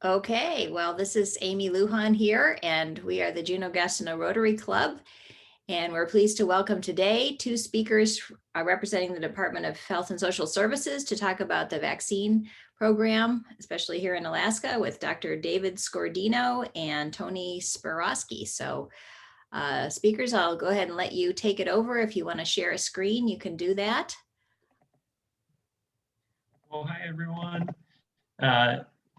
Okay, well, this is Amy Lujan here, and we are the Juneau Gastineau Rotary Club. And we're pleased to welcome today two speakers representing the Department of Health and Social Services to talk about the vaccine program, especially here in Alaska, with Dr. David Scordino and Tony Spiroski. So speakers, I'll go ahead and let you take it over. If you want to share a screen, you can do that. Well, hi, everyone.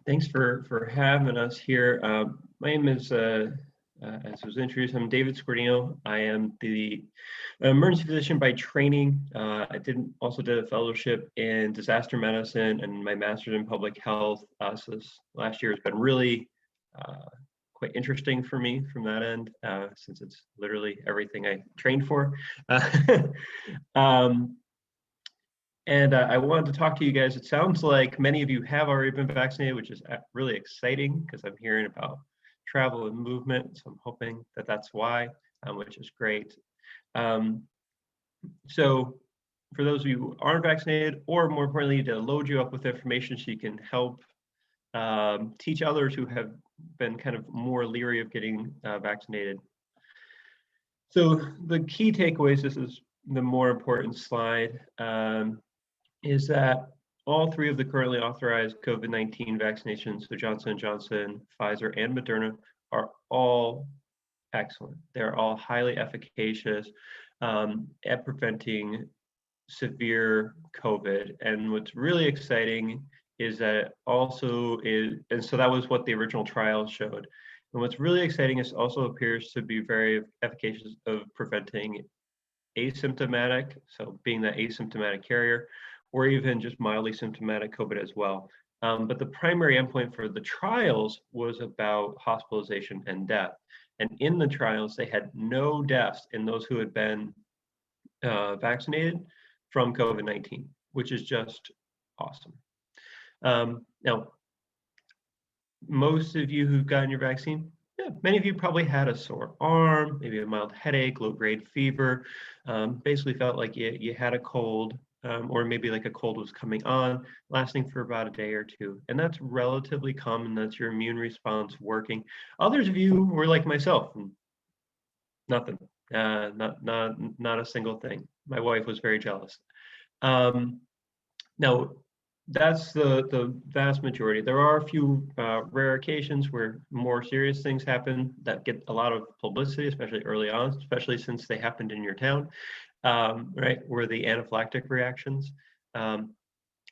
Thanks for having us here. My name is, as was introduced, I'm David Scordino. I am the emergency physician by training. I also did a fellowship in disaster medicine and my master's in public health. So this last year has been really quite interesting for me from that end, since it's literally everything I trained for. And I wanted to talk to you guys. It sounds like many of you have already been vaccinated, which is really exciting because I'm hearing about travel and movement. So I'm hoping that that's why, which is great. So for those of you who aren't vaccinated, or more importantly, to load you up with information so you can help teach others who have been kind of more leery of getting vaccinated. So the key takeaways, this is the more important slide, is that all three of the currently authorized COVID-19 vaccinations, so Johnson & Johnson, Pfizer, and Moderna, are all excellent. They're all highly efficacious at preventing severe COVID. And what's really exciting is that it also is, and so that was what the original trials showed. And what's really exciting is also appears to be very efficacious of preventing asymptomatic, so being that asymptomatic carrier, or even just mildly symptomatic COVID as well. But the primary endpoint for the trials was about hospitalization and death. And in the trials, they had no deaths in those who had been vaccinated from COVID-19, which is just awesome. Now, most of you who've gotten your vaccine, many of you probably had a sore arm, maybe a mild headache, low-grade fever, basically felt like you had a cold, or maybe like a cold was coming on, lasting for about a day or two. And that's relatively common. That's your immune response working. Others of you were like myself, nothing, not a single thing. My wife was very jealous. Now, that's the vast majority. There are a few rare occasions where more serious things happen that get a lot of publicity, especially early on, especially since they happened in your town, right, where the anaphylactic reactions.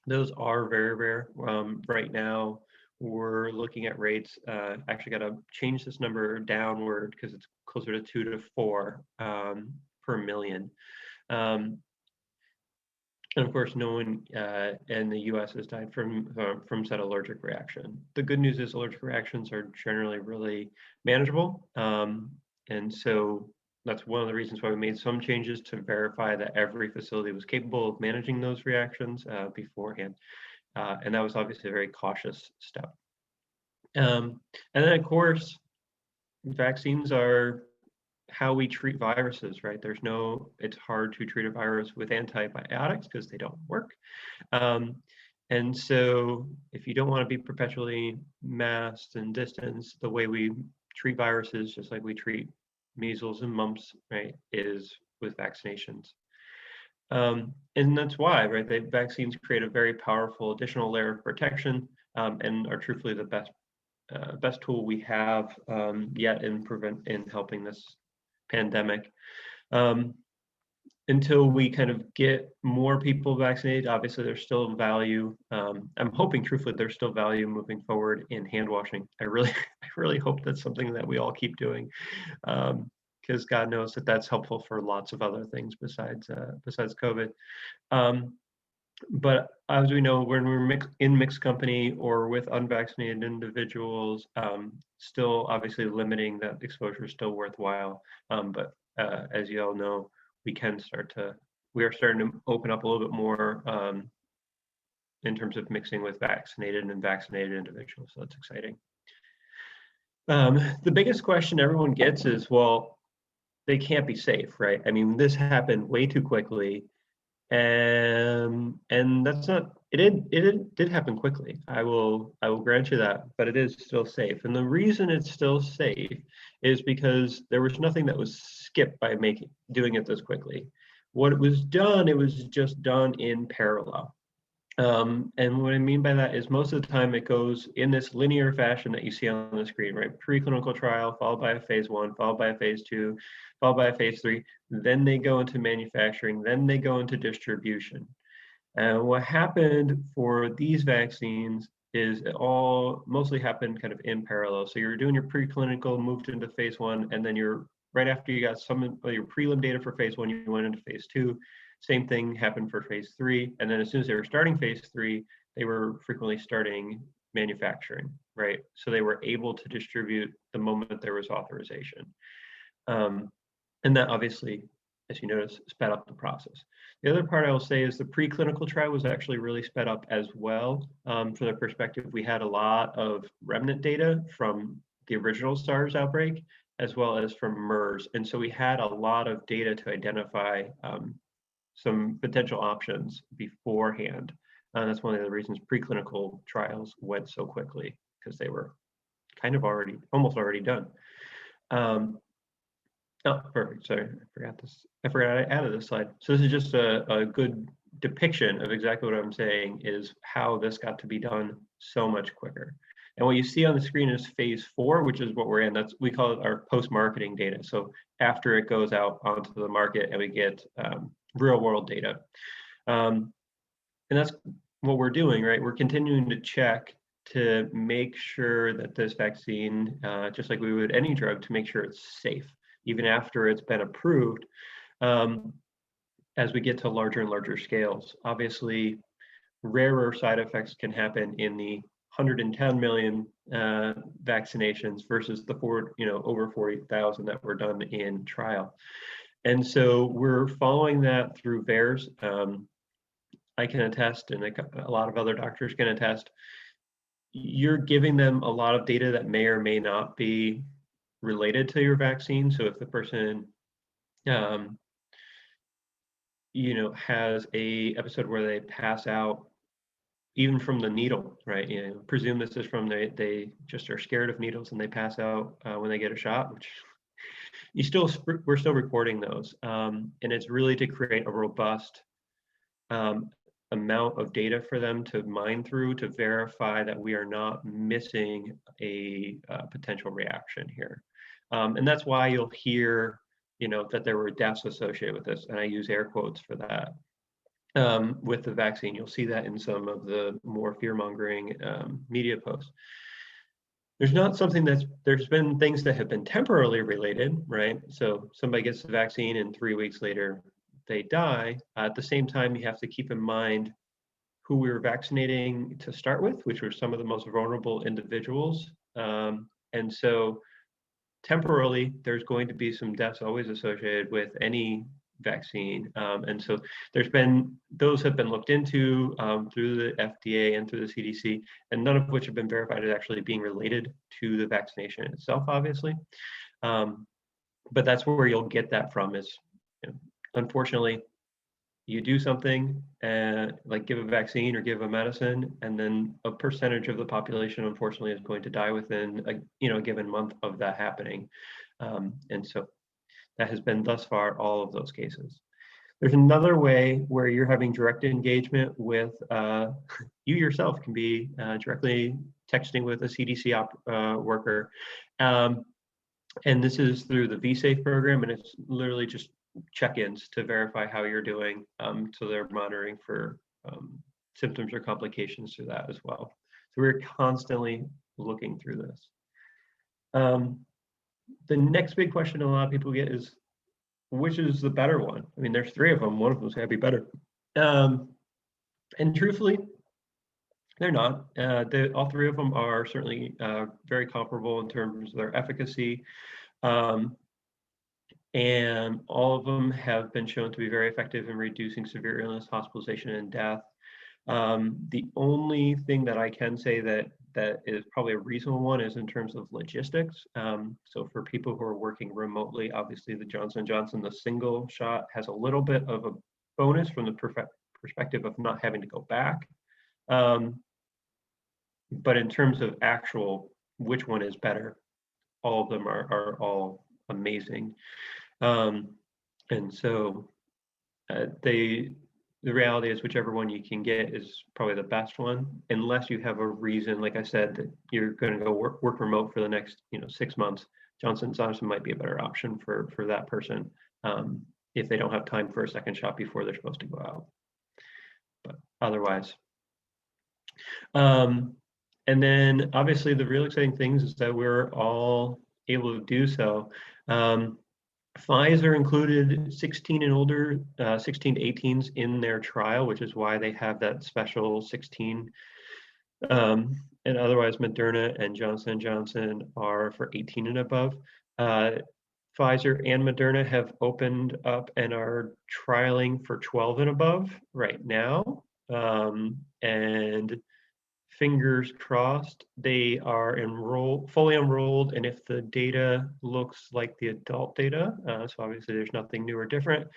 Those are very rare. Right now, we're looking at rates, actually got to change this number downward because it's closer to 2 to 4 per million. And of course, no one in the U.S. has died from said allergic reaction. The good news is allergic reactions are generally really manageable. And so that's one of the reasons why we made some changes to verify that every facility was capable of managing those reactions beforehand. And that was obviously a very cautious step. And then, of course, vaccines are how we treat viruses, right? It's hard to treat a virus with antibiotics because they don't work. And so if you don't want to be perpetually masked and distanced, the way we treat viruses, just like we treat measles and mumps, right, is with vaccinations. And that's why, right, the vaccines create a very powerful additional layer of protection and are truthfully the best tool we have yet in helping this pandemic. Until we kind of get more people vaccinated, obviously there's still value. I'm hoping truthfully there's still value moving forward in hand washing. I really hope that's something that we all keep doing, because God knows that that's helpful for lots of other things besides COVID. But as we know, when we're in mixed company or with unvaccinated individuals, still obviously limiting that exposure is still worthwhile. But as you all know, we are starting to open up a little bit more in terms of mixing with vaccinated and unvaccinated individuals. So that's exciting. The biggest question everyone gets is, well, they can't be safe, right? I mean, this happened way too quickly. And it's It did happen quickly. I will grant you that, but it is still safe. And the reason it's still safe is because there was nothing that was skipped by doing it this quickly. What it was done, it was just done in parallel. And what I mean by that is most of the time it goes in this linear fashion that you see on the screen, right? Preclinical trial, followed by a phase 1, followed by a phase 2, followed by a phase 3. Then they go into manufacturing, then they go into distribution. And what happened for these vaccines is it all mostly happened kind of in parallel. So you're doing your preclinical, moved into phase 1, and then you're right after you got some of your prelim data for phase 1, you went into phase 2. Same thing happened for phase 3. And then as soon as they were starting phase 3, they were frequently starting manufacturing, right? So they were able to distribute the moment there was authorization. And that obviously, as you notice, sped up the process. The other part I will say is the preclinical trial was actually really sped up as well. From the perspective, we had a lot of remnant data from the original SARS outbreak, as well as from MERS. And so we had a lot of data to identify some potential options beforehand. That's one of the reasons preclinical trials went so quickly, because they were kind of almost already done. Oh, perfect. Sorry, I forgot this. I forgot I added this slide. So this is just a good depiction of exactly what I'm saying is how this got to be done so much quicker. And what you see on the screen is phase 4, which is what we're in. We call it our post-marketing data. So after it goes out onto the market and we get real world data. And that's what we're doing, right? We're continuing to check to make sure that this vaccine, just like we would any drug, to make sure it's safe, even after it's been approved, as we get to larger and larger scales. Obviously, rarer side effects can happen in the 110 million vaccinations versus the over 40,000 that were done in trial. And so we're following that through VAERS. I can attest, and a lot of other doctors can attest, you're giving them a lot of data that may or may not be related to your vaccine. So if the person has a episode where they pass out even from the needle, right? Presume this is from they just are scared of needles and they pass out when they get a shot, which we're still recording those. And it's really to create a robust amount of data for them to mine through to verify that we are not missing a potential reaction here. And that's why you'll hear, that there were deaths associated with this, and I use air quotes for that. With the vaccine, you'll see that in some of the more fear-mongering media posts. There's been things that have been temporarily related, right? So somebody gets the vaccine and 3 weeks later they die. At the same time, you have to keep in mind who we were vaccinating to start with, which were some of the most vulnerable individuals. And so temporarily, there's going to be some deaths always associated with any vaccine. And so those have been looked into through the FDA and through the CDC, and none of which have been verified as actually being related to the vaccination itself, obviously. But that's where you'll get that from is, unfortunately, you do something like give a vaccine or give a medicine, and then a percentage of the population, unfortunately, is going to die within a given month of that happening. And so that has been thus far all of those cases. There's another way where you're having direct engagement with, you yourself can be directly texting with a CDC worker. And this is through the VSafe program, and it's literally just check-ins to verify how you're doing. So they're monitoring for symptoms or complications through that as well. So we're constantly looking through this. The next big question a lot of people get is, which is the better one? I mean, there's 3 of them. One of them's gonna be better. And truthfully, they're not. All 3 of them are certainly very comparable in terms of their efficacy. And all of them have been shown to be very effective in reducing severe illness, hospitalization, and death. The only thing that I can say that is probably a reasonable one is in terms of logistics. So for people who are working remotely, obviously the Johnson & Johnson, the single shot, has a little bit of a bonus from the perspective of not having to go back But in terms of actual which one is better, all of them are all amazing. And so the reality is whichever one you can get is probably the best one, unless you have a reason, like I said, that you're going to go work remote for the next 6 months. Johnson & Johnson might be a better option for that person if they don't have time for a second shot before they're supposed to go out. But otherwise, and then obviously the real exciting things is that we're all able to do so. Pfizer included 16 and older, 16 to 18s in their trial, which is why they have that special 16. And otherwise, Moderna and Johnson & Johnson are for 18 and above. Pfizer and Moderna have opened up and are trialing for 12 and above right now. And fingers crossed, they are fully enrolled, and if the data looks like the adult data, so obviously there's nothing new or different,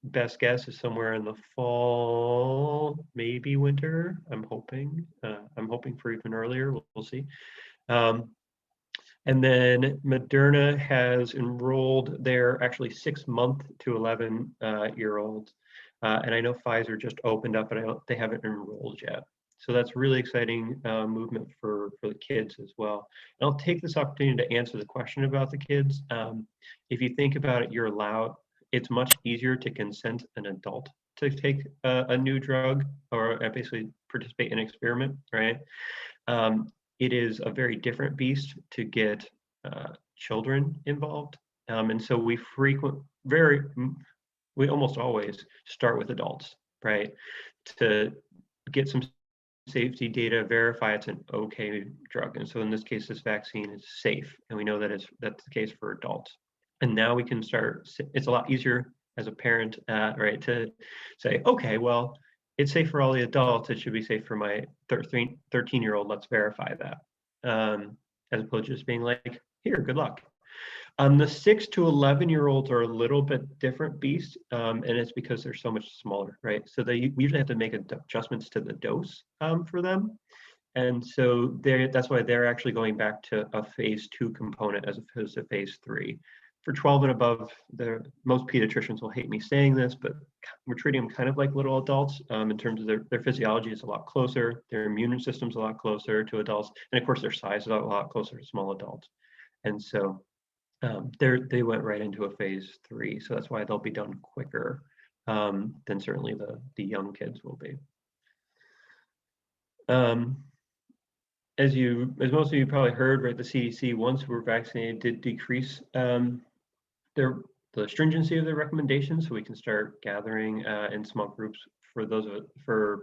best guess is somewhere in the fall, maybe winter. I'm hoping for even earlier. We'll see. And then Moderna has enrolled their actually 6-month to 11-year-olds. And I know Pfizer just opened up, but they haven't enrolled yet. So that's really exciting movement for the kids as well. And I'll take this opportunity to answer the question about the kids. If you think about it, you're allowed, it's much easier to consent an adult to take a new drug or basically participate in an experiment, right? It is a very different beast to get children involved. And so we almost always start with adults, right? To get some safety data, verify it's an okay drug. And so in this case, this vaccine is safe. And we know that that's the case for adults. And now we can start, it's a lot easier as a parent, right, to say, okay, well, it's safe for all the adults, it should be safe for my 13-year-old, let's verify that. As opposed to just being like, here, good luck. The 6 to 11-year-olds are a little bit different beast, and it's because they're so much smaller, right? So we usually have to make adjustments to the dose for them. And so that's why they're actually going back to a phase 2 component as opposed to phase 3. For 12 and above, most pediatricians will hate me saying this, but we're treating them kind of like little adults in terms of their physiology is a lot closer, their immune system's a lot closer to adults, and of course their size is a lot closer to small adults. And so they went right into a phase 3, so that's why they'll be done quicker than certainly the young kids will be. As most of you probably heard, right, the CDC, once we're vaccinated, did decrease the stringency of their recommendations, so we can start gathering in small groups for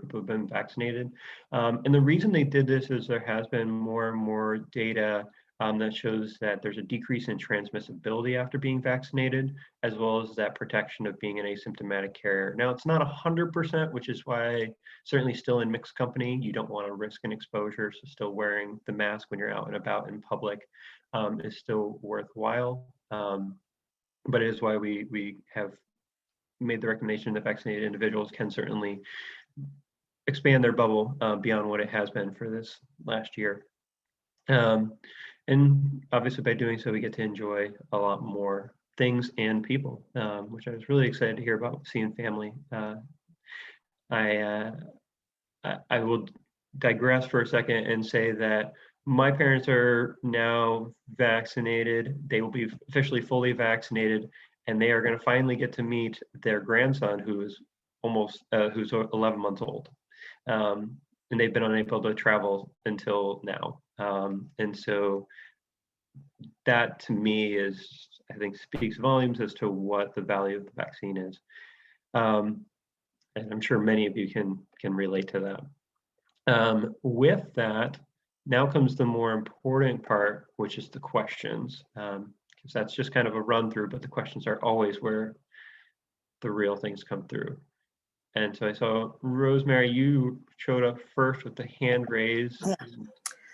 people who've been vaccinated. And the reason they did this is there has been more and more data that shows that there's a decrease in transmissibility after being vaccinated, as well as that protection of being an asymptomatic carrier. Now, it's not 100%, which is why certainly still in mixed company, you don't want to risk an exposure. So still wearing the mask when you're out and about in public is still worthwhile. But it is why we have made the recommendation that vaccinated individuals can certainly expand their bubble beyond what it has been for this last year. And obviously by doing so, we get to enjoy a lot more things and people, which I was really excited to hear about, seeing family. I will digress for a second and say that my parents are now vaccinated. They will be officially fully vaccinated, and they are going to finally get to meet their grandson, who's 11 months old. And they've been unable to travel until now. And so that to me I think speaks volumes as to what the value of the vaccine is. And I'm sure many of you can relate to that. With that, now comes the more important part, which is the questions, because that's just kind of a run through, but the questions are always where the real things come through. And so I saw Rosemary, you showed up first with the hand raised. Yeah.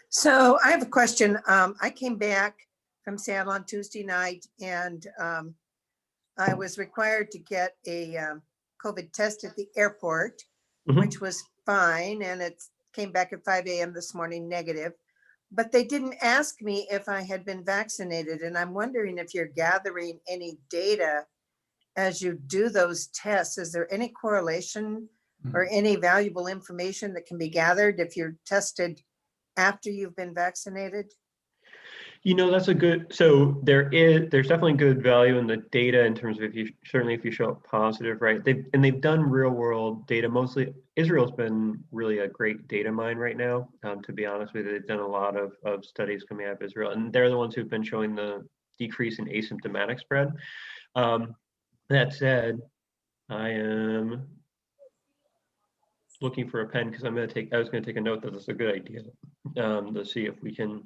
So I have a question. I came back from Seattle on Tuesday night, and I was required to get a COVID test at the airport. Mhm. which was fine. And it came back at 5 a.m. this morning, negative. But they didn't ask me if I had been vaccinated. And I'm wondering if you're gathering any data as you do those tests. Is there any correlation or any valuable information that can be gathered if you're tested after you've been vaccinated? That's a good, so there's definitely good value in the data in terms of if you show up positive, right? They've done real world data. Mostly Israel's been really a great data mine right now. To be honest with you, they've done a lot of studies coming out of Israel, and they're the ones who've been showing the decrease in asymptomatic spread. That said, I am looking for a pen because I was going to take a note that that's a good idea, to see if we can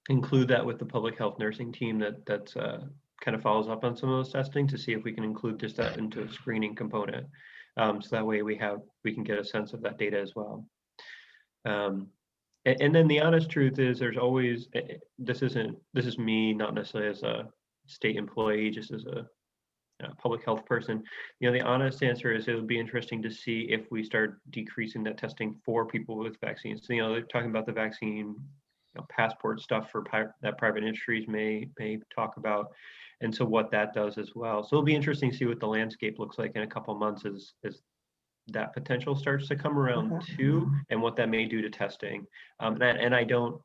include that with the public health nursing team that's kind of follows up on some of those testing, to see if we can include just that into a screening component. So that way we can get a sense of that data as well. And then the honest truth is there's always, this is me, not necessarily as a state employee, just as a public health person. The honest answer is it would be interesting to see if we start decreasing that testing for people with vaccines. So, they're talking about the vaccine passport stuff for that private industries may talk about, and so what that does as well. So it'll be interesting to see what the landscape looks like in a couple months as that potential starts to come around too, and what that may do to testing. And I don't,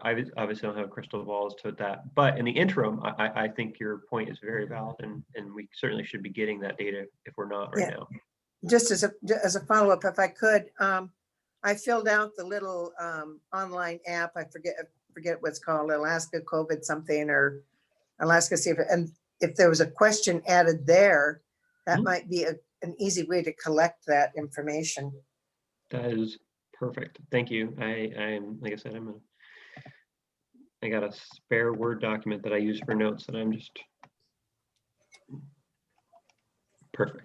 I obviously don't have a crystal ball as to that, but in the interim, I think your point is very valid, and we certainly should be getting that data if we're not right now. Just as a follow-up, if I could, I filled out the little online app. I forget what's called, Alaska COVID something, or Alaska Safe. And if there was a question added there, that might be an easy way to collect that information. That is perfect. Thank you. I'm like I said, I got a spare Word document that I use for notes, and I'm just perfect.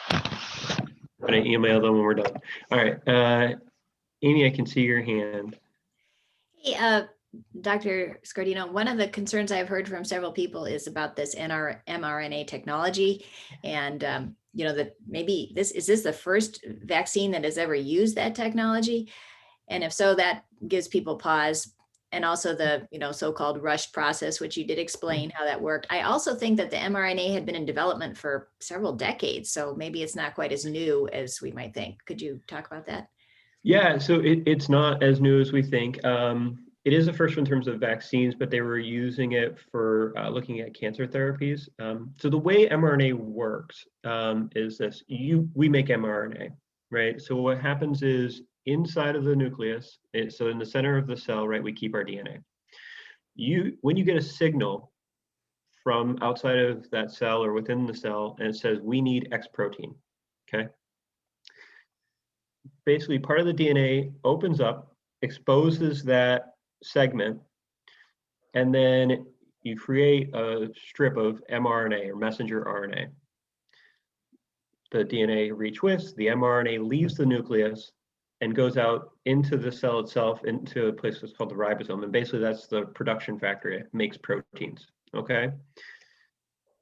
I'm gonna email them when we're done. All right, Amy, I can see your hand. Hey, Dr. Scardino, one of the concerns I've heard from several people is about this mRNA technology, and that maybe is this the first vaccine that has ever used that technology? And if so, that gives people pause. And also the so-called rush process, which you did explain how that worked. I also think that the mRNA had been in development for several decades, so maybe it's not quite as new as we might think. Could you talk about that? Yeah, so it's not as new as we think. It is the first one in terms of vaccines, but they were using it for looking at cancer therapies. So the way mRNA works is this: we make mRNA, right? So what happens is inside of the nucleus, so in the center of the cell, right, we keep our DNA. When you get a signal from outside of that cell or within the cell, and it says we need X protein, okay? Basically, part of the DNA opens up, exposes that segment, and then you create a strip of mRNA or messenger RNA. The DNA retwists, the mRNA leaves the nucleus and goes out into the cell itself, into a place that's called the ribosome. And basically that's the production factory. It makes proteins, okay?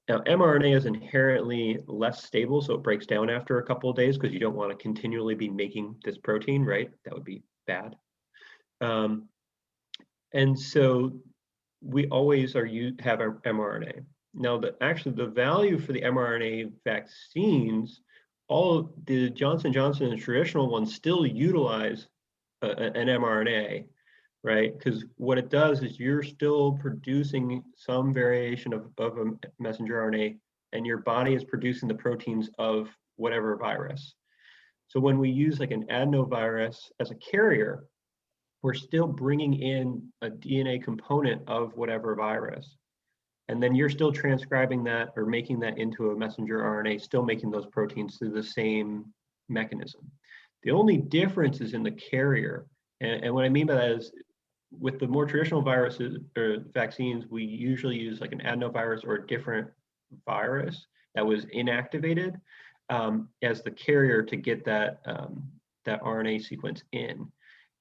Now, mRNA is inherently less stable, so it breaks down after a couple of days because you don't want to continually be making this protein, right? That would be bad. And so we always have our mRNA. Now, the value for the mRNA vaccines, all the Johnson & Johnson and traditional ones still utilize an mRNA, right? Because what it does is you're still producing some variation of a messenger RNA, and your body is producing the proteins of whatever virus. So when we use like an adenovirus as a carrier, we're still bringing in a DNA component of whatever virus. And then you're still transcribing that or making that into a messenger RNA, still making those proteins through the same mechanism. The only difference is in the carrier. And what I mean by that is, with the more traditional viruses or vaccines, we usually use like an adenovirus or a different virus that was inactivated as the carrier to get that RNA sequence in.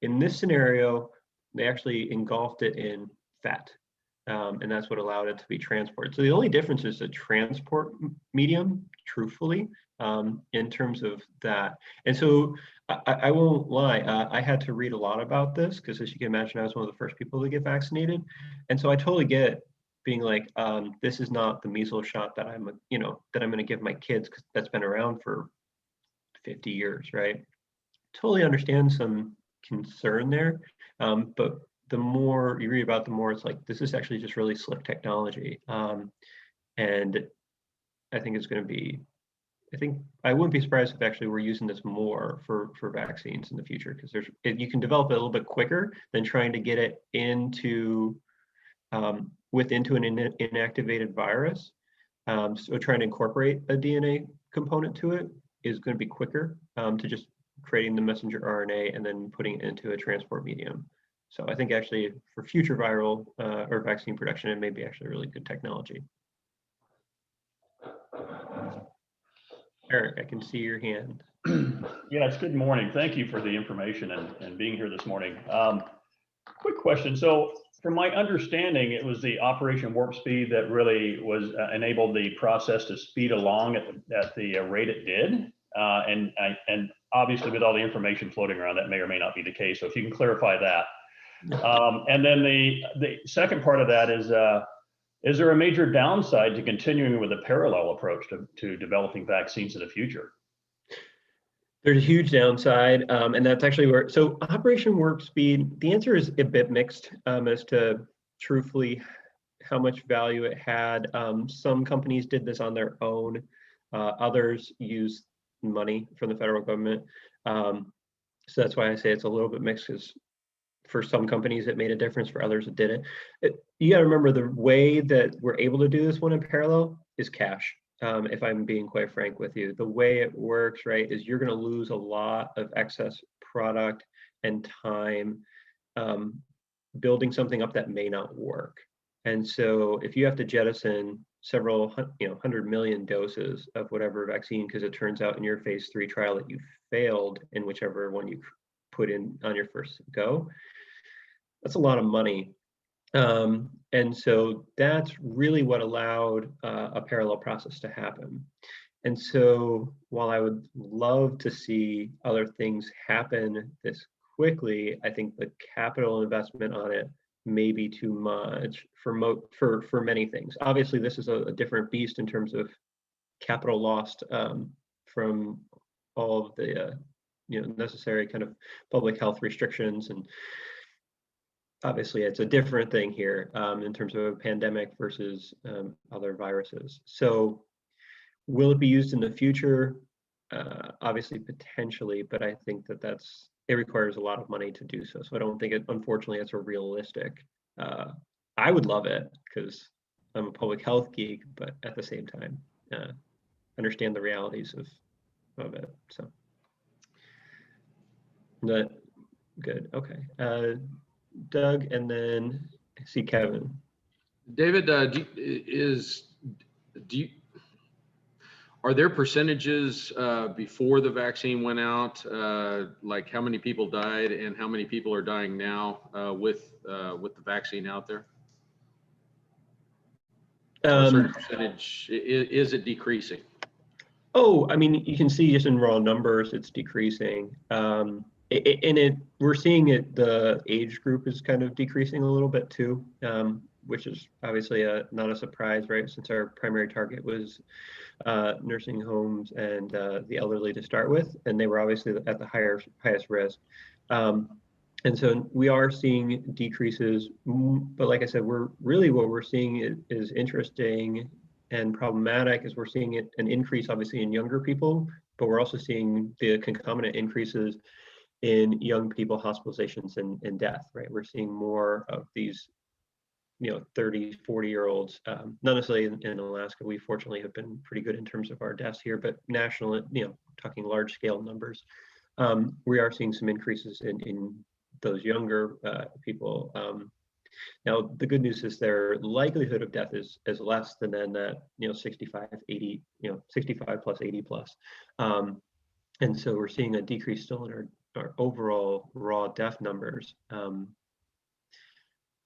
In this scenario, they actually engulfed it in fat, and that's what allowed it to be transported. So the only difference is the transport medium, truthfully. in terms of that. And so I won't lie, I had to read a lot about this because, as you can imagine, I was one of the first people to get vaccinated. And so I totally get being like, this is not the measles shot that I'm going to give my kids, because that's been around for 50 years, right? Totally understand some concern there. But the more you read about, the more it's like, this is actually just really slick technology. And I think it's going to be, I wouldn't be surprised if actually we're using this more for vaccines in the future, because you can develop it a little bit quicker than trying to get it into an inactivated virus. So trying to incorporate a DNA component to it is going to be quicker to just creating the messenger RNA and then putting it into a transport medium. So I think actually for future viral or vaccine production, it may be actually really good technology. Eric, I can see your hand. Yes, good morning. Thank you for the information and being here this morning. Quick question. So from my understanding, it was the Operation Warp Speed that really was enabled the process to speed along at the rate it did. And obviously with all the information floating around, that may or may not be the case. So if you can clarify that. And then the second part of that is there a major downside to continuing with a parallel approach to developing vaccines in the future? There's a huge downside, and that's actually where, so Operation Warp Speed, the answer is a bit mixed as to truthfully how much value it had. Some companies did this on their own. Others used money from the federal government. So that's why I say it's a little bit mixed, because for some companies it made a difference, for others it didn't. You gotta remember, the way that we're able to do this one in parallel is cash. If I'm being quite frank with you, the way it works, right, is you're going to lose a lot of excess product and time building something up that may not work. And so if you have to jettison several 100 million doses of whatever vaccine, because it turns out in your phase 3 trial that you failed in whichever one you put in on your first go, that's a lot of money. And so that's really what allowed a parallel process to happen. And so while I would love to see other things happen this quickly, I think the capital investment on it may be too much for many things. Obviously, this is a different beast in terms of capital lost from all of the necessary kind of public health restrictions, and obviously it's a different thing here in terms of a pandemic versus other viruses. So will it be used in the future? Obviously, potentially, but I think it requires a lot of money to do so. So I don't think unfortunately, it's a realistic. I would love it because I'm a public health geek, but at the same time, understand the realities of it. So that good. Okay. Doug, and then I see Kevin. David, are there percentages before the vaccine went out, like how many people died and how many people are dying now with the vaccine out there? A certain percentage, is it decreasing? Oh, I mean, you can see just in raw numbers, it's decreasing. We're seeing it, the age group is kind of decreasing a little bit too, which is obviously not a surprise, right? Since our primary target was nursing homes and the elderly to start with, and they were obviously at the highest risk. And so we are seeing decreases, but like I said, what we're seeing is interesting and problematic is we're seeing an increase obviously in younger people, but we're also seeing the concomitant increases in young people hospitalizations and death, right? We're seeing more of these 30, 40-year-olds, not necessarily in Alaska. We fortunately have been pretty good in terms of our deaths here, but national, talking large scale numbers, we are seeing some increases in those younger people. Now, the good news is their likelihood of death is less than that, 65, 80, 65 plus 80 plus. And so we're seeing a decrease still in our overall raw death numbers.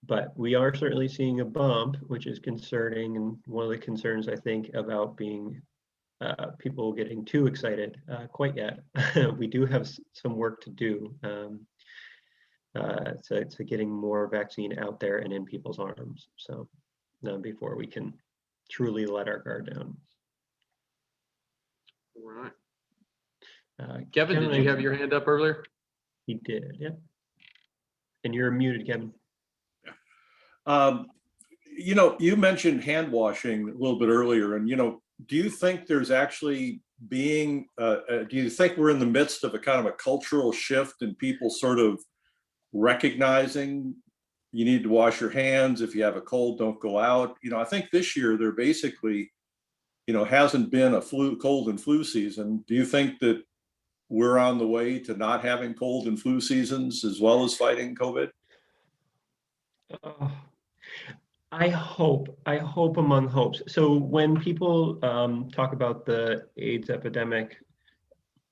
But we are certainly seeing a bump, which is concerning. And one of the concerns I think about being people getting too excited quite yet. We do have some work to do to getting more vaccine out there and in people's arms. So before we can truly let our guard down. All right. Kevin, did you have your hand up earlier? He did, yeah. And you're muted, Kevin. You mentioned hand washing a little bit earlier, and do you think there's actually do you think we're in the midst of a kind of a cultural shift in people sort of recognizing you need to wash your hands? If you have a cold, don't go out. I think this year there basically, hasn't been a cold and flu season. Do you think that we're on the way to not having cold and flu seasons as well as fighting COVID? I hope among hopes. So when people talk about the AIDS epidemic,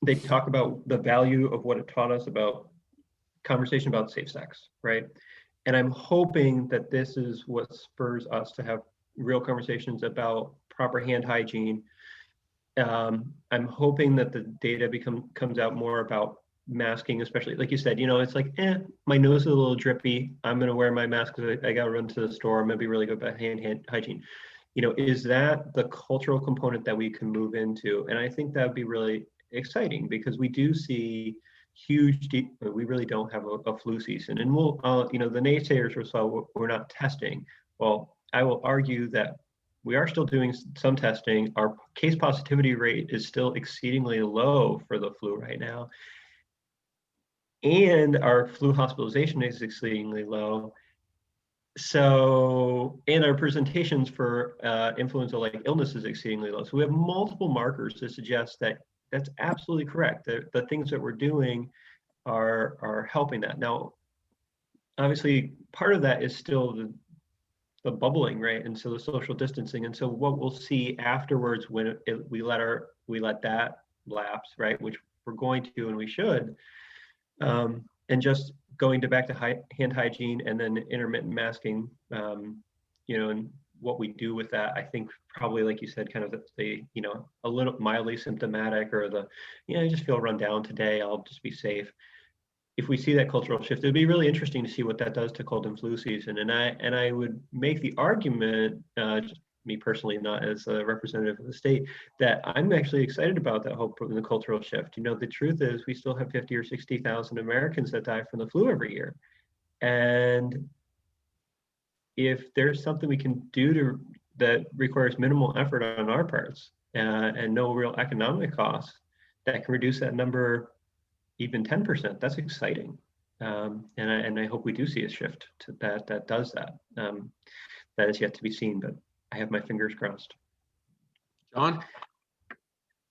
they talk about the value of what it taught us about conversation about safe sex, right? And I'm hoping that this is what spurs us to have real conversations about proper hand hygiene. I'm hoping that the data comes out more about masking, especially like you said, it's like, my nose is a little drippy. I'm going to wear my mask because I got to run to the store. I'm going to be really good about hand hygiene. Is that the cultural component that we can move into? And I think that would be really exciting because we do see we really don't have a flu season. And we'll, the naysayers will say we're not testing. Well, I will argue that we are still doing some testing. Our case positivity rate is still exceedingly low for the flu right now. And our flu hospitalization is exceedingly low. So, and our presentations for influenza-like illness is exceedingly low. So we have multiple markers to suggest that that's absolutely correct. The things that we're doing are helping that. Now, obviously, part of that is still the bubbling, right? And so the social distancing. And so what we'll see afterwards when we let that lapse, right? Which we're going to and we should. And just going back to hand hygiene and then intermittent masking, and what we do with that, I think probably, like you said, kind of a little mildly symptomatic or I just feel run down today, I'll just be safe. If we see that cultural shift, it'd be really interesting to see what that does to cold and flu season. And I would make the argument, just me personally, not as a representative of the state, that I'm actually excited about that hope in the cultural shift. The truth is we still have 50 or 60,000 Americans that die from the flu every year. And if there's something we can do that requires minimal effort on our parts and no real economic costs that can reduce that number even 10%, that's exciting. And I hope we do see a shift to that does that. That is yet to be seen, but I have my fingers crossed. John?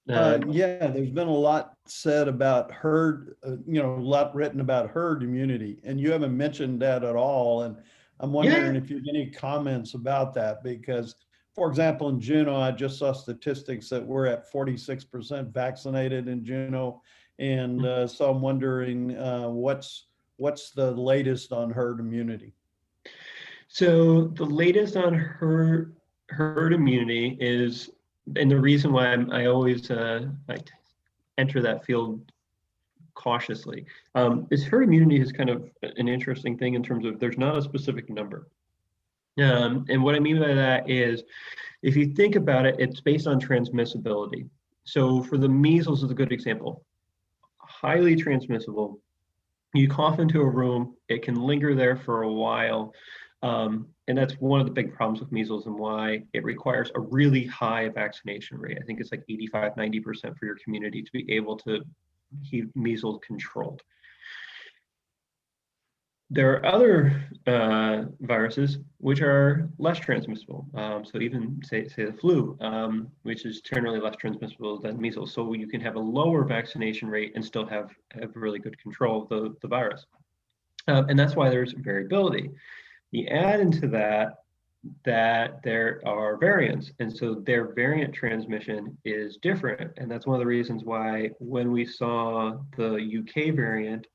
Yeah, there's been a lot said about herd, a lot written about herd immunity, and you haven't mentioned that at all. And I'm wondering if you have any comments about that, because, for example, in Juneau, I just saw statistics that we're at 46% vaccinated in Juneau. And so I'm wondering what's the latest on herd immunity? So the latest on herd immunity is, and the reason why I always enter that field cautiously, is herd immunity is kind of an interesting thing in terms of there's not a specific number. And what I mean by that is, if you think about it, it's based on transmissibility. So for the measles is a good example. Highly transmissible. You cough into a room, it can linger there for a while. And that's one of the big problems with measles and why it requires a really high vaccination rate. I think it's like 85, 90% for your community to be able to keep measles controlled. There are other viruses which are less transmissible. So even say the flu, which is generally less transmissible than measles. So you can have a lower vaccination rate and still have really good control of the virus. And that's why there's variability. You add into that there are variants, and so their variant transmission is different. And that's one of the reasons why when we saw the UK variant,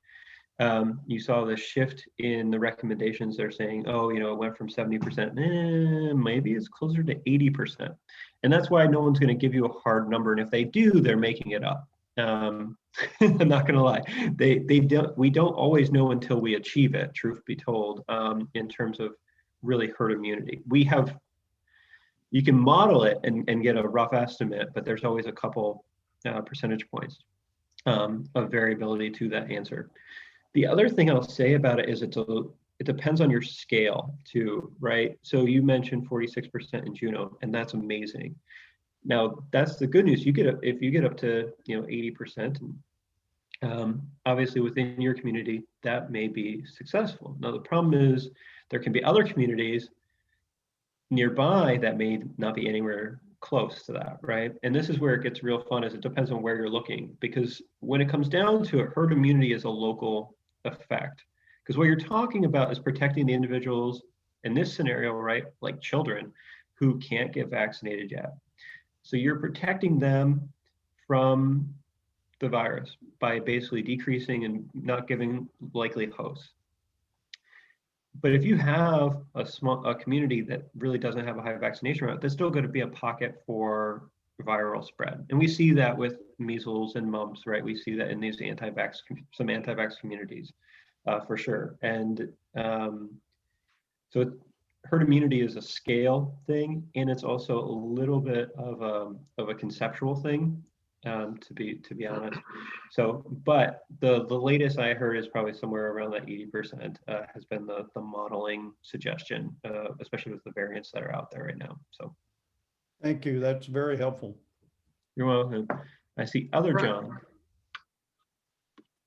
You saw the shift in the recommendations. They're saying, oh, you know, it went from 70%, maybe it's closer to 80%. And that's why no one's going to give you a hard number. And if they do, they're making it up. I'm not going to lie. We don't always know until we achieve it, truth be told, in terms of really herd immunity. You can model it and get a rough estimate, but there's always a couple percentage points of variability to that answer. The other thing I'll say about it is it depends on your scale too, right? So you mentioned 46% in Juneau, and that's amazing. Now that's the good news. If you get up to 80%, obviously within your community that may be successful. Now the problem is there can be other communities nearby that may not be anywhere close to that, right? And this is where it gets real fun, is it depends on where you're looking, because when it comes down to it, herd immunity is a local effect, because what you're talking about is protecting the individuals in this scenario, right, like children who can't get vaccinated yet. So you're protecting them from the virus by basically decreasing and not giving likely hosts. But if you have a community that really doesn't have a high vaccination rate, there's still going to be a pocket for viral spread. And we see that with measles and mumps, right? We see that in these some anti-vax communities, for sure. And so herd immunity is a scale thing, and it's also a little bit of a conceptual thing, to be honest. So, but the latest I heard is probably somewhere around that 80% has been the modeling suggestion, especially with the variants that are out there right now. So, Thank you. That's very helpful. you're welcome. I see other John.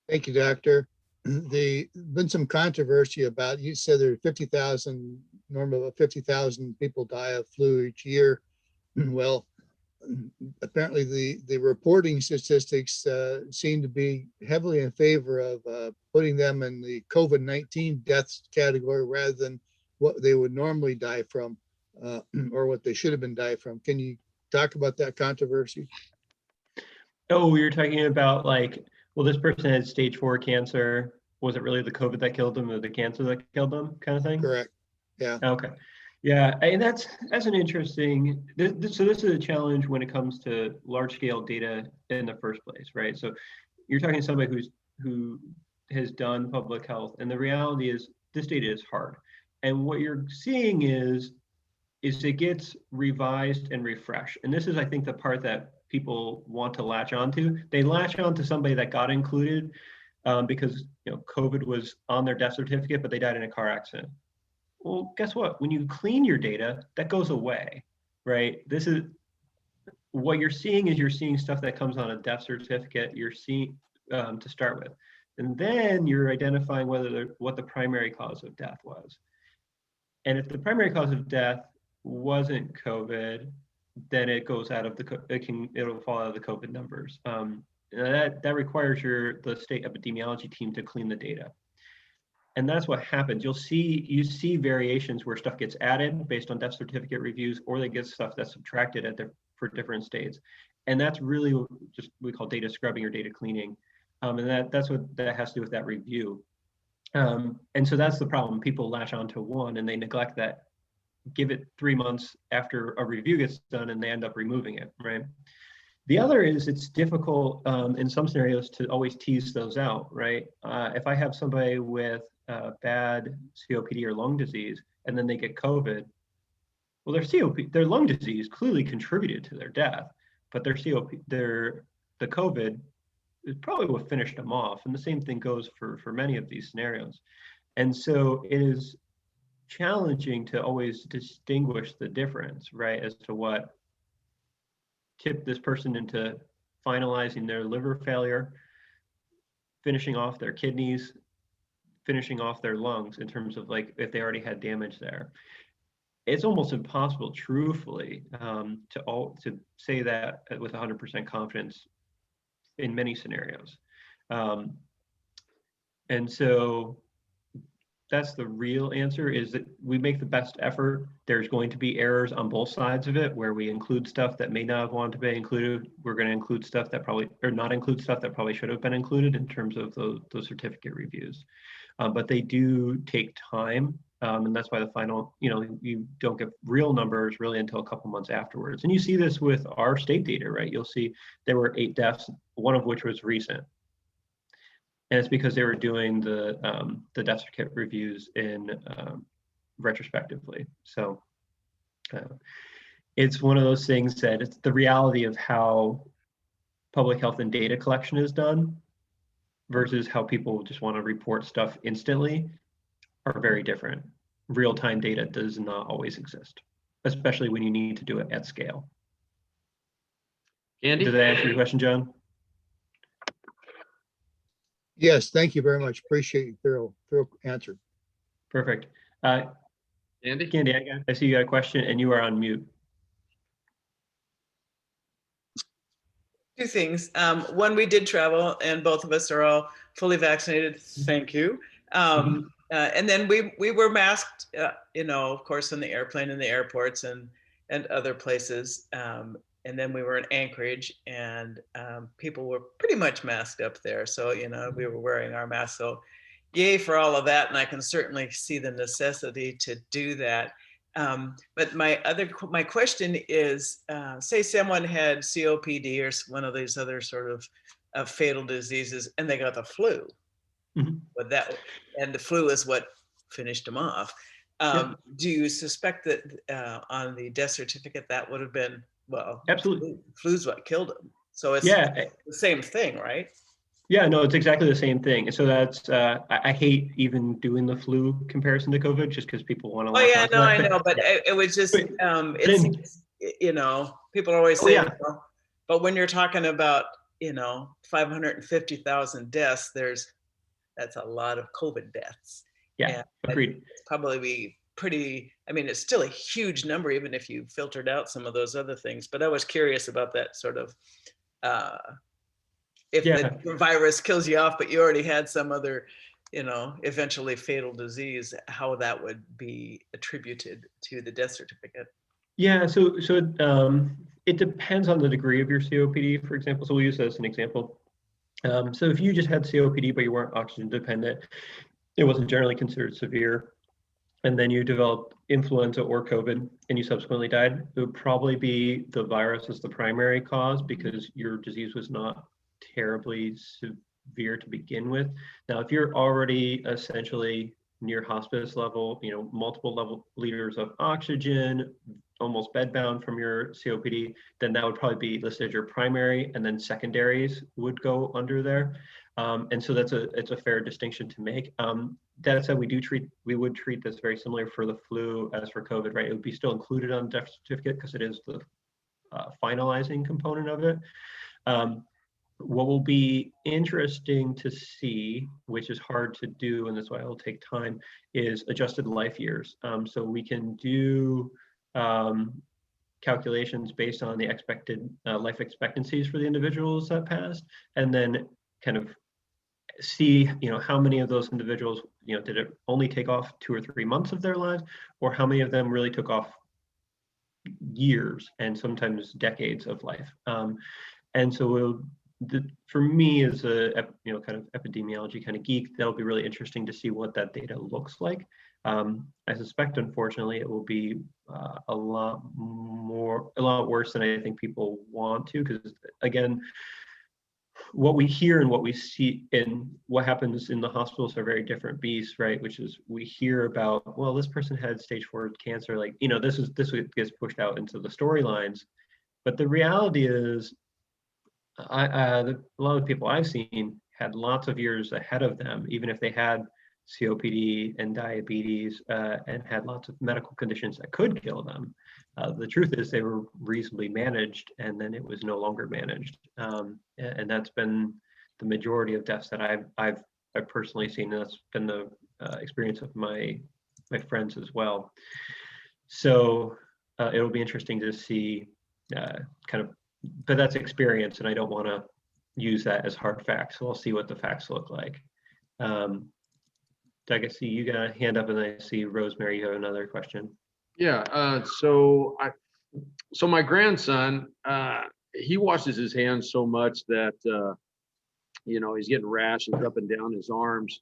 Thank you, Doctor. There's been some controversy about, you said there are 50,000, normally about 50,000 people die of flu each year. Well, apparently the reporting statistics seem to be heavily in favor of putting them in the COVID-19 deaths category rather than what they would normally die from, or what they should have been died from. Can you talk about that controversy? Oh, you're talking about like, well, this person had stage 4 cancer. Was it really the COVID that killed them or the cancer that killed them, kind of thing? Correct. Yeah. Okay. Yeah, and that's an interesting, so this is a challenge when it comes to large scale data in the first place, right? So you're talking to somebody who has done public health, and the reality is this data is hard. And what you're seeing is it gets revised and refreshed. And this is, I think, the part that people want to latch onto. They latch onto somebody that got included because COVID was on their death certificate, but they died in a car accident. Well, guess what? When you clean your data, that goes away, right? This is what you're seeing stuff that comes on a death certificate. You're seeing to start with, and then you're identifying what the primary cause of death was. And if the primary cause of death wasn't COVID, then it goes out of it'll fall out of the COVID numbers. That requires the state epidemiology team to clean the data. And that's what happens. You see variations where stuff gets added based on death certificate reviews, or they get stuff that's subtracted for different states. And that's really just we call data scrubbing or data cleaning. And that's what that has to do with that review. And so that's the problem. People latch onto one and they neglect that, give it 3 months after a review gets done, and they end up removing it, right? The other is it's difficult in some scenarios to always tease those out, right? If I have somebody with bad COPD or lung disease, and then they get COVID, well, their lung disease clearly contributed to their death, but the COVID is probably what finished them off. And the same thing goes for many of these scenarios. And so it is challenging to always distinguish the difference, right, as to what tipped this person into finalizing their liver failure, finishing off their kidneys, finishing off their lungs in terms of like if they already had damage there. It's almost impossible, truthfully, to say that with 100% confidence in many scenarios. And so that's the real answer, is that we make the best effort. There's going to be errors on both sides of it where we include stuff that may not have wanted to be included. We're going to include stuff that probably, or not include stuff that probably should have been included in terms of those certificate reviews. But they do take time. And that's why the final, you don't get real numbers really until a couple months afterwards. And you see this with our state data, right? You'll see there were 8 deaths, one of which was recent. And it's because they were doing the death certificate reviews in retrospectively. So it's one of those things that it's the reality of how public health and data collection is done versus how people just want to report stuff instantly are very different. Real-time data does not always exist, especially when you need to do it at scale. Andy? Did that answer your question, John? Yes, thank you very much. Appreciate your thorough answer. Perfect. Andy? Candy, I see you got a question and you are on mute. Two things. One, we did travel and both of us are all fully vaccinated. Thank you. And then we were masked, of course, in the airplane and the airports and other places. And then we were in Anchorage and people were pretty much masked up there. So, we were wearing our masks. So yay for all of that. And I can certainly see the necessity to do that. But my question is, say someone had COPD or one of these other sort of fatal diseases and they got the flu. But and the flu is what finished them off. Do you suspect that on the death certificate that would have been, well, absolutely, flu's what killed them? So it's the same thing, right? Yeah, no, it's exactly the same thing. So that's I hate even doing the flu comparison to COVID just because people want to. Oh yeah, no, I know, but it was just it's people are always saying, but when you're talking about 550,000 deaths, that's a lot of COVID deaths. Yeah, agreed. It's probably pretty. I mean, it's still a huge number, even if you filtered out some of those other things. But I was curious about that sort of. If the virus kills you off, but you already had some other, eventually fatal disease, how that would be attributed to the death certificate. Yeah, so it depends on the degree of your COPD, for example. So we'll use that as an example. So if you just had COPD, but you weren't oxygen dependent, it wasn't generally considered severe, and then you developed influenza or COVID and you subsequently died, it would probably be the virus as the primary cause because your disease was not terribly severe to begin with. Now, if you're already essentially near hospice level, multiple liters of oxygen, almost bedbound from your COPD, then that would probably be listed as your primary, and then secondaries would go under there. And so it's a fair distinction to make. That said, we would treat this very similar for the flu as for COVID, right? It would be still included on the death certificate because it is the finalizing component of it. What will be interesting to see, which is hard to do, and that's why it'll take time, is adjusted life years. So we can do calculations based on the expected life expectancies for the individuals that passed, and then kind of see, how many of those individuals, did it only take off 2 or 3 months of their lives, or how many of them really took off years and sometimes decades of life. And so for me as a kind of epidemiology kind of geek, that'll be really interesting to see what that data looks like. I suspect, unfortunately, it will be a lot worse than I think people want to, because again, what we hear and what we see and what happens in the hospitals are very different beasts, right? Which is we hear about, well, this person had stage 4 cancer, like, this gets pushed out into the storylines, but the reality is, a lot of people I've seen had lots of years ahead of them, even if they had COPD and diabetes and had lots of medical conditions that could kill them. The truth is they were reasonably managed, and then it was no longer managed. And that's been the majority of deaths that I've personally seen. And that's been the experience of my friends as well. So it'll be interesting to see but that's experience, and I don't want to use that as hard facts. So we'll see what the facts look like. Doug, I see you got a hand up, and I see Rosemary, you have another question. Yeah, so my grandson, he washes his hands so much that, he's getting rashes up and down his arms.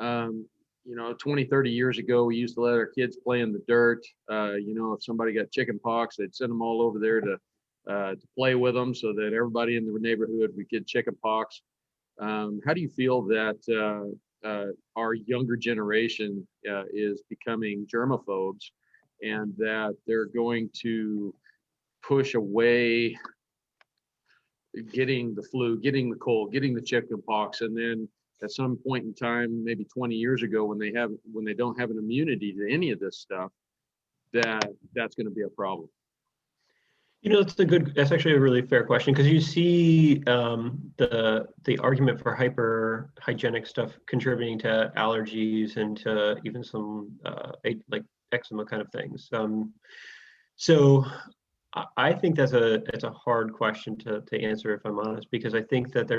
20, 30 years ago, we used to let our kids play in the dirt. If somebody got chicken pox, they'd send them all over there to play with them so that everybody in the neighborhood would get chicken pox. How do you feel that our younger generation is becoming germaphobes, and that they're going to push away getting the flu, getting the cold, getting the chicken pox, and then at some point in time, maybe 20 years ago, when they don't have an immunity to any of this stuff, that's going to be a problem? That's actually a really fair question, because you see the argument for hyper hygienic stuff contributing to allergies and to even some like eczema kind of things. So I think it's a hard question to answer, if I'm honest, because I think that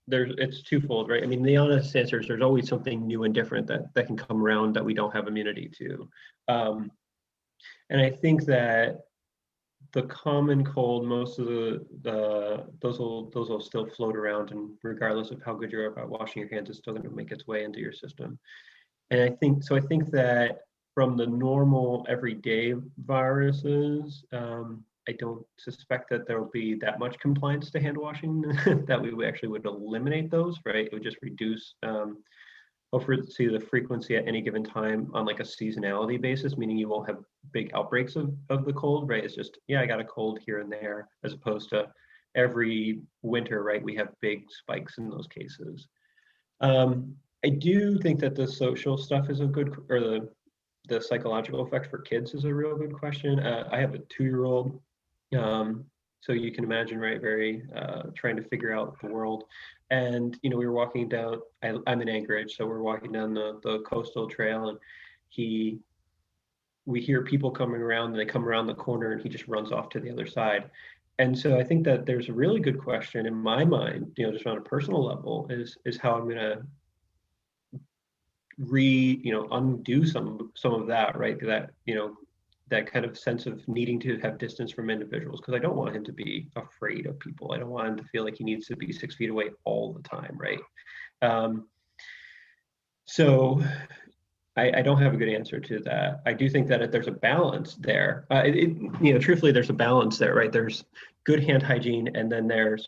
it's twofold, right? I mean, the honest answer is there's always something new and different that can come around that we don't have immunity to. And I think that the common cold, most of those will still float around, and regardless of how good you are about washing your hands, it's still going to make its way into your system. And I think that from the normal everyday viruses, I don't suspect that there will be that much compliance to hand washing that we actually would eliminate those, right? It would just reduce hopefully see the frequency at any given time on like a seasonality basis, meaning you won't have big outbreaks of the cold, right? It's just, I got a cold here and there, as opposed to every winter, right? We have big spikes in those cases. I do think that the social stuff is or the psychological effects for kids is a real good question. I have a 2-year-old, so you can imagine, right, very trying to figure out the world. And we were walking down, I'm in Anchorage, so we're walking down the coastal trail, and we hear people coming around, and they come around the corner, and he just runs off to the other side. And so I think that there's a really good question in my mind, just on a personal level, is how I'm going to undo some of that, right? That kind of sense of needing to have distance from individuals, because I don't want him to be afraid of people. I don't want him to feel like he needs to be 6 feet away all the time, right? So I don't have a good answer to that. I do think that there's a balance there. Truthfully, there's a balance there, right? There's good hand hygiene, and then there's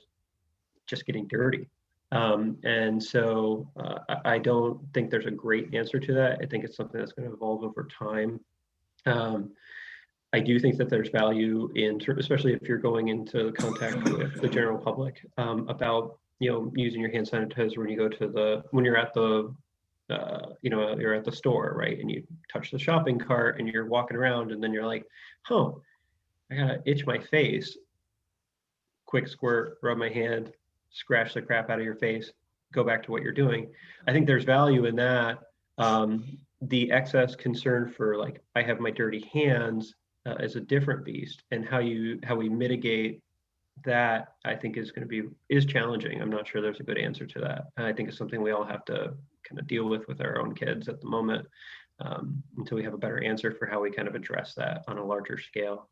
just getting dirty. And so I don't think there's a great answer to that. I think it's something that's going to evolve over time. I do think that there's value in, especially if you're going into contact with the general public, about using your hand sanitizer when you're at the you're at the store, right? And you touch the shopping cart, and you're walking around, and then you're like, I gotta itch my face. Quick squirt, rub my hand, scratch the crap out of your face, go back to what you're doing. I think there's value in that. The excess concern for like, I have my dirty hands is a different beast, and how we mitigate that, I think is challenging. I'm not sure there's a good answer to that. And I think it's something we all have to kind of deal with our own kids at the moment, until we have a better answer for how we kind of address that on a larger scale.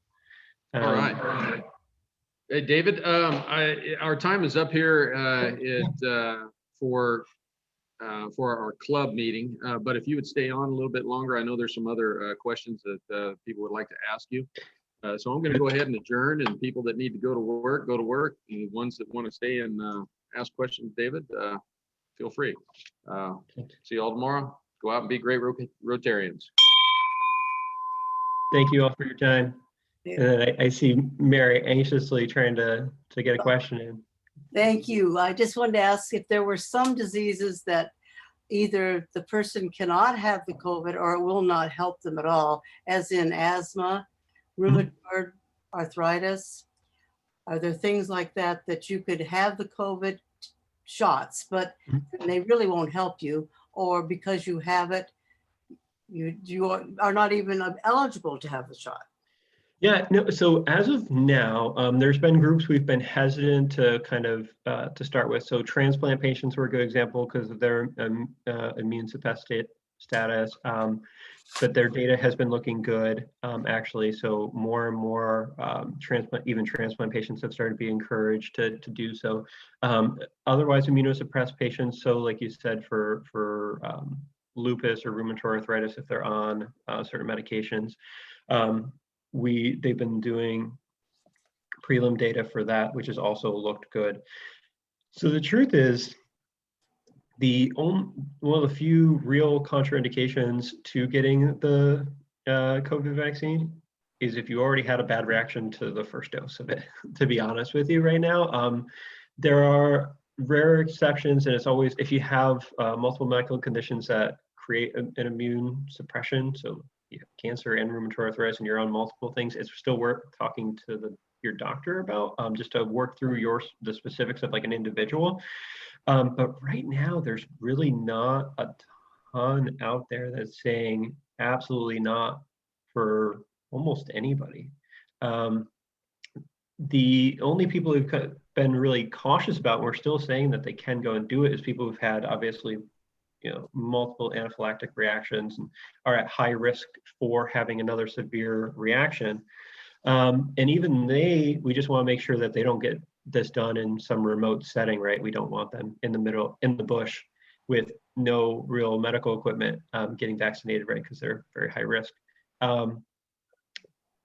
All right. Hey, David, our time is up here for our club meeting, but if you would stay on a little bit longer, I know there's some other questions that people would like to ask you. So I'm going to go ahead and adjourn, and people that need to go to work, go to work. And the ones that want to stay and ask questions, David, feel free. See you all tomorrow. Go out and be great Rotarians. Thank you all for your time. And I see Mary anxiously trying to get a question in. Thank you. I just wanted to ask if there were some diseases that either the person cannot have the COVID or it will not help them at all, as in asthma, rheumatoid arthritis. Are there things like that you could have the COVID shots, but they really won't help you, or because you have it, you are not even eligible to have the shot? Yeah, no, so as of now, there's been groups we've been hesitant to kind of to start with. So transplant patients were a good example because of their immune status. But their data has been looking good, actually. So more and more transplant patients have started to be encouraged to do so. Otherwise, immunosuppressed patients, so like you said, for lupus or rheumatoid arthritis, if they're on certain medications, they've been doing prelim data for that, which has also looked good. So the truth is, one of the few real contraindications to getting the COVID vaccine is if you already had a bad reaction to the first dose of it, to be honest with you right now. There are rare exceptions, and it's always if you have multiple medical conditions that create an immune suppression, so you have cancer and rheumatoid arthritis and you're on multiple things, it's still worth talking to your doctor about, just to work through the specifics of like an individual. But right now, there's really not a ton out there that's saying absolutely not for almost anybody. The only people who've been really cautious about, and we're still saying that they can go and do it, is people who've had obviously, multiple anaphylactic reactions and are at high risk for having another severe reaction. And even we just want to make sure that they don't get this done in some remote setting, right? We don't want them in the bush with no real medical equipment getting vaccinated, right? Because they're very high risk.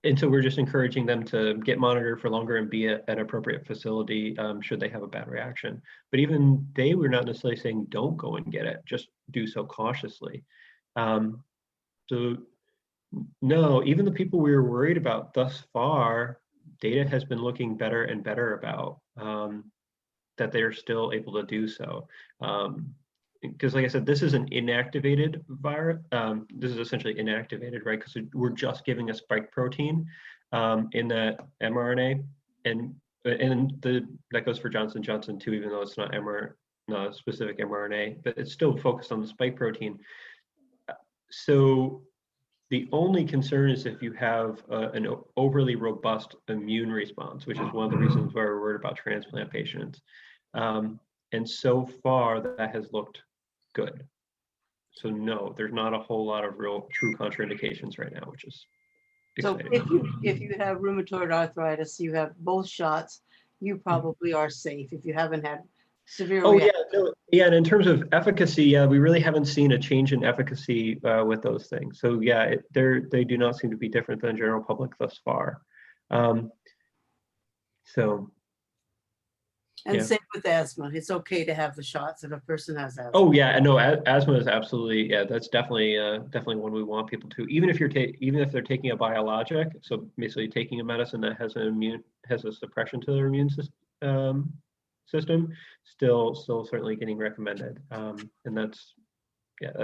And so we're just encouraging them to get monitored for longer and be at an appropriate facility should they have a bad reaction. But even we're not necessarily saying don't go and get it, just do so cautiously. So no, even the people we were worried about thus far, data has been looking better and better about that they're still able to do so. Because like I said, this is an inactivated virus. This is essentially inactivated, right? Because we're just giving a spike protein in that mRNA, and that goes for Johnson & Johnson too, even though it's not not a specific mRNA, but it's still focused on the spike protein. So the only concern is if you have an overly robust immune response, which is one of the reasons why we're worried about transplant patients. And so far that has looked good. So no, there's not a whole lot of real true contraindications right now, which is exciting. So if you have rheumatoid arthritis, you have both shots, you probably are safe if you haven't had severe reaction. And in terms of efficacy, we really haven't seen a change in efficacy with those things. So yeah, they do not seem to be different than the general public thus far. And same with asthma. It's okay to have the shots if a person has asthma. Oh yeah, no, asthma is absolutely, that's definitely one we want people to, even if they're taking a biologic, so basically taking a medicine that has a suppression to their immune system, still certainly getting recommended. And that's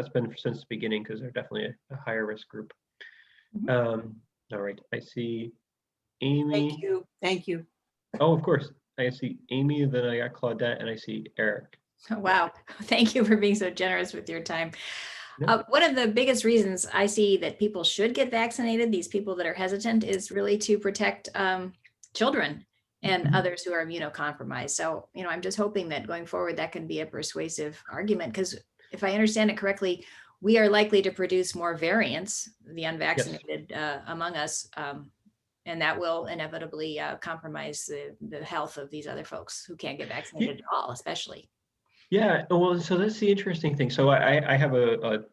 been since the beginning, because they're definitely a higher risk group. All right, I see Amy. Thank you. Oh, of course. I see Amy, then I got Claudette, and I see Eric. Wow. Thank you for being so generous with your time. No. One of the biggest reasons I see that people should get vaccinated, these people that are hesitant, is really to protect children and others who are immunocompromised. So, I'm just hoping that going forward, that can be a persuasive argument, because if I understand it correctly, we are likely to produce more variants, the unvaccinated among us, and that will inevitably compromise the health of these other folks who can't get vaccinated at all, especially. Yeah, well, so that's the interesting thing. So I have a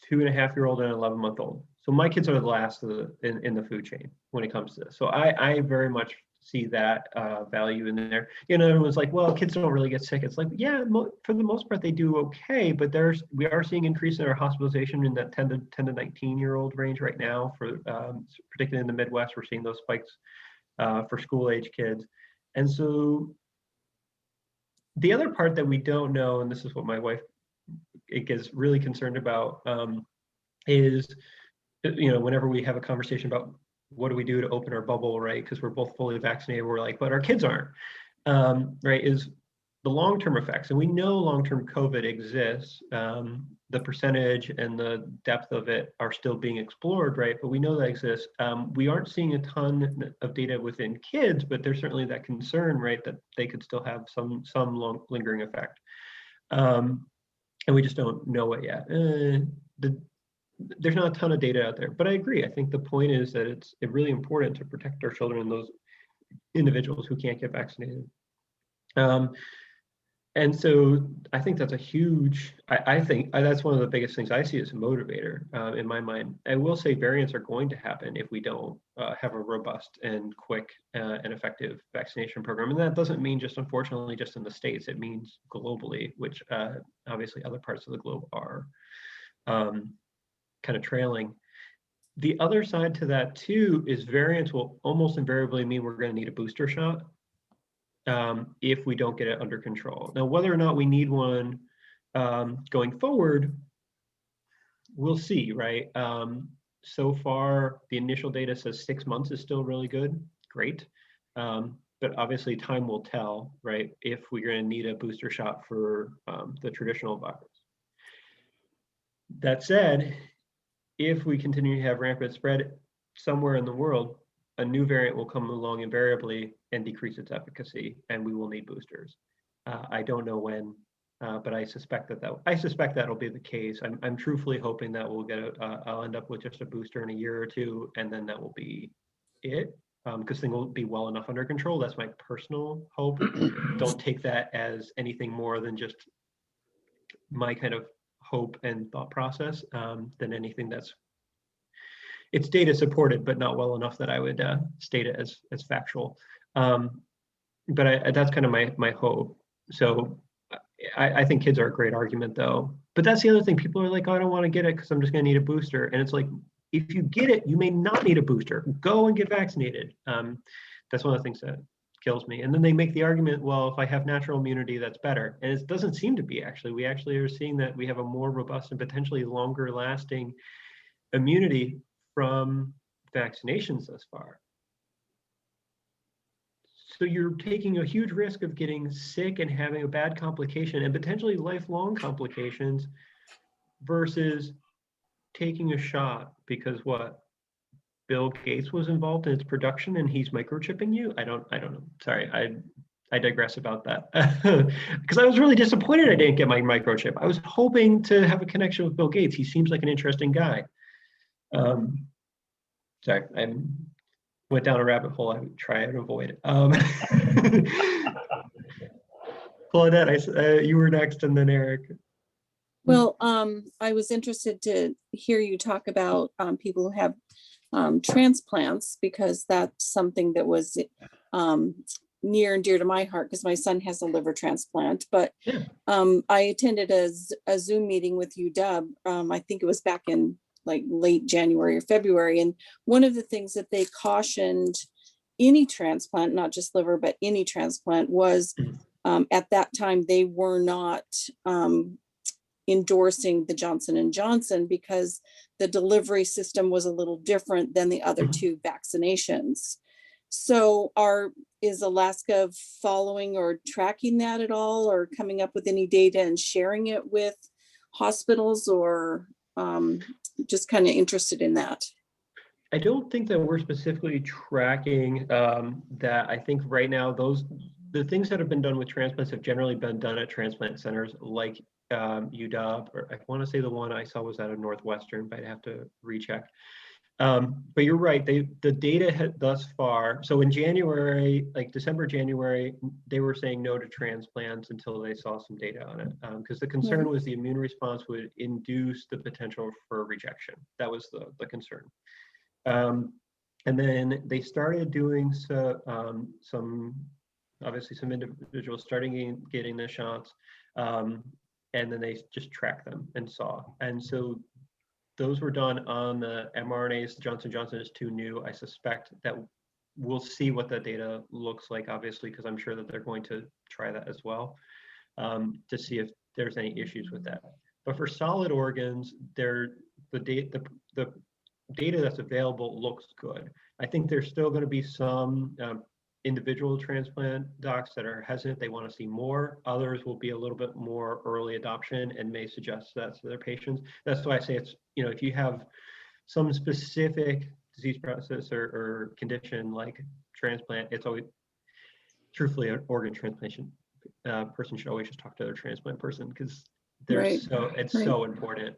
2.5-year-old and an 11-month-old. So my kids are the last in the food chain when it comes to this. So I very much see that value in there. Everyone's like, well, kids don't really get sick. It's like, yeah, for the most part they do okay, but we are seeing increase in our hospitalization in that 10 to 19-year-old range right now. For particularly in the Midwest, we're seeing those spikes for school-age kids. And so the other part that we don't know, and this is what my wife gets really concerned about, is whenever we have a conversation about what do we do to open our bubble, right? Because we're both fully vaccinated, we're like, but our kids aren't, right? Is the long-term effects. And we know long-term COVID exists. The percentage and the depth of it are still being explored, right? But we know that exists. We aren't seeing a ton of data within kids, but there's certainly that concern, right? That they could still have some long lingering effect. And we just don't know it yet. there's not a ton of data out there, but I agree. I think the point is that it's really important to protect our children and those individuals who can't get vaccinated. And so I think that's a huge, I think that's one of the biggest things I see as a motivator in my mind. I will say variants are going to happen if we don't have a robust and quick and effective vaccination program. And that doesn't mean just, unfortunately, just in the States, it means globally, which obviously other parts of the globe are kind of trailing. The other side to that too is variants will almost invariably mean we're going to need a booster shot if we don't get it under control. Now, whether or not we need one going forward, we'll see, right? So far, the initial data says 6 months is still really good, great. But obviously time will tell, right, if we're going to need a booster shot for the traditional virus. That said, if we continue to have rampant spread somewhere in the world, a new variant will come along invariably and decrease its efficacy, and we will need boosters. I don't know when, but I suspect that'll be the case. I'm truthfully hoping that we'll get I'll end up with just a booster in a year or two, and then that will be it, because things will be well enough under control. That's my personal hope. Don't take that as anything more than just my kind of hope and thought process than anything that's, it's data supported, but not well enough that I would state it as factual. But that's kind of my hope. So I think kids are a great argument though. But that's the other thing. People are like, oh, I don't want to get it because I'm just going to need a booster. And it's like, if you get it, you may not need a booster. Go and get vaccinated. That's one of the things that kills me. And then they make the argument, well, if I have natural immunity, that's better. And it doesn't seem to be, actually. We actually are seeing that we have a more robust and potentially longer lasting immunity from vaccinations thus far. So you're taking a huge risk of getting sick and having a bad complication and potentially lifelong complications versus taking a shot because what? Bill Gates was involved in its production and he's microchipping you? I don't know. Sorry, I digress about that. Because I was really disappointed I didn't get my microchip. I was hoping to have a connection with Bill Gates. He seems like an interesting guy. Sorry, I went down a rabbit hole I would try and avoid. Claudette, you were next and then Eric. Well, I was interested to hear you talk about people who have transplants, because that's something that was near and dear to my heart because my son has a liver transplant. But Yeah. I attended a Zoom meeting with UW. I think it was back in like late January or February. And one of the things that they cautioned any transplant, not just liver, but any transplant was at that time, they were not endorsing the Johnson & Johnson because the delivery system was a little different than the other two vaccinations. So is Alaska following or tracking that at all, or coming up with any data and sharing it with hospitals, or just kind of interested in that? I don't think that we're specifically tracking that. I think right now the things that have been done with transplants have generally been done at transplant centers like UW, or I want to say the one I saw was out of Northwestern, but I'd have to recheck. But you're right, the data had thus far, so in January, like December, January, they were saying no to transplants until they saw some data on it, because the concern was the immune response would induce the potential for rejection. That was the concern. And then they started doing some individuals starting getting the shots, and then they just tracked them and saw. And so those were done on the mRNAs. Johnson & Johnson is too new. I suspect that we'll see what the data looks like, obviously, because I'm sure that they're going to try that as well to see if there's any issues with that. But for solid organs, the data that's available looks good. I think there's still going to be some individual transplant docs that are hesitant. They want to see more. Others will be a little bit more early adoption and may suggest that to their patients. That's why I say it's, if you have some specific disease process or condition like transplant, it's always, truthfully, an organ transplantation person should always just talk to their transplant person because it's so important.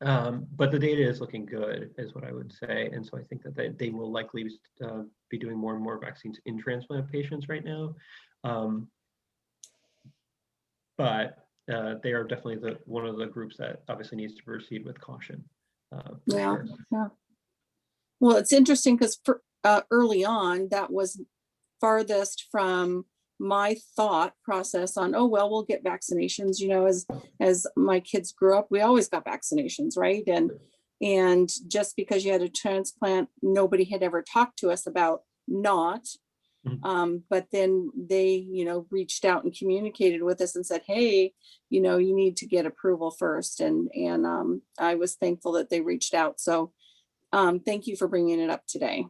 But the data is looking good, is what I would say. And so I think that they will likely be doing more and more vaccines in transplant patients right now. But they are definitely one of the groups that obviously needs to proceed with caution. Yeah, sure. yeah. Well, it's interesting because early on, that was farthest from my thought process on, oh, well, we'll get vaccinations. You know, as my kids grew up, we always got vaccinations, right? And just because you had a transplant, nobody had ever talked to us about not. But then they, you know, reached out and communicated with us and said, hey, you know, you need to get approval first. And I was thankful that they reached out. So thank you for bringing it up today.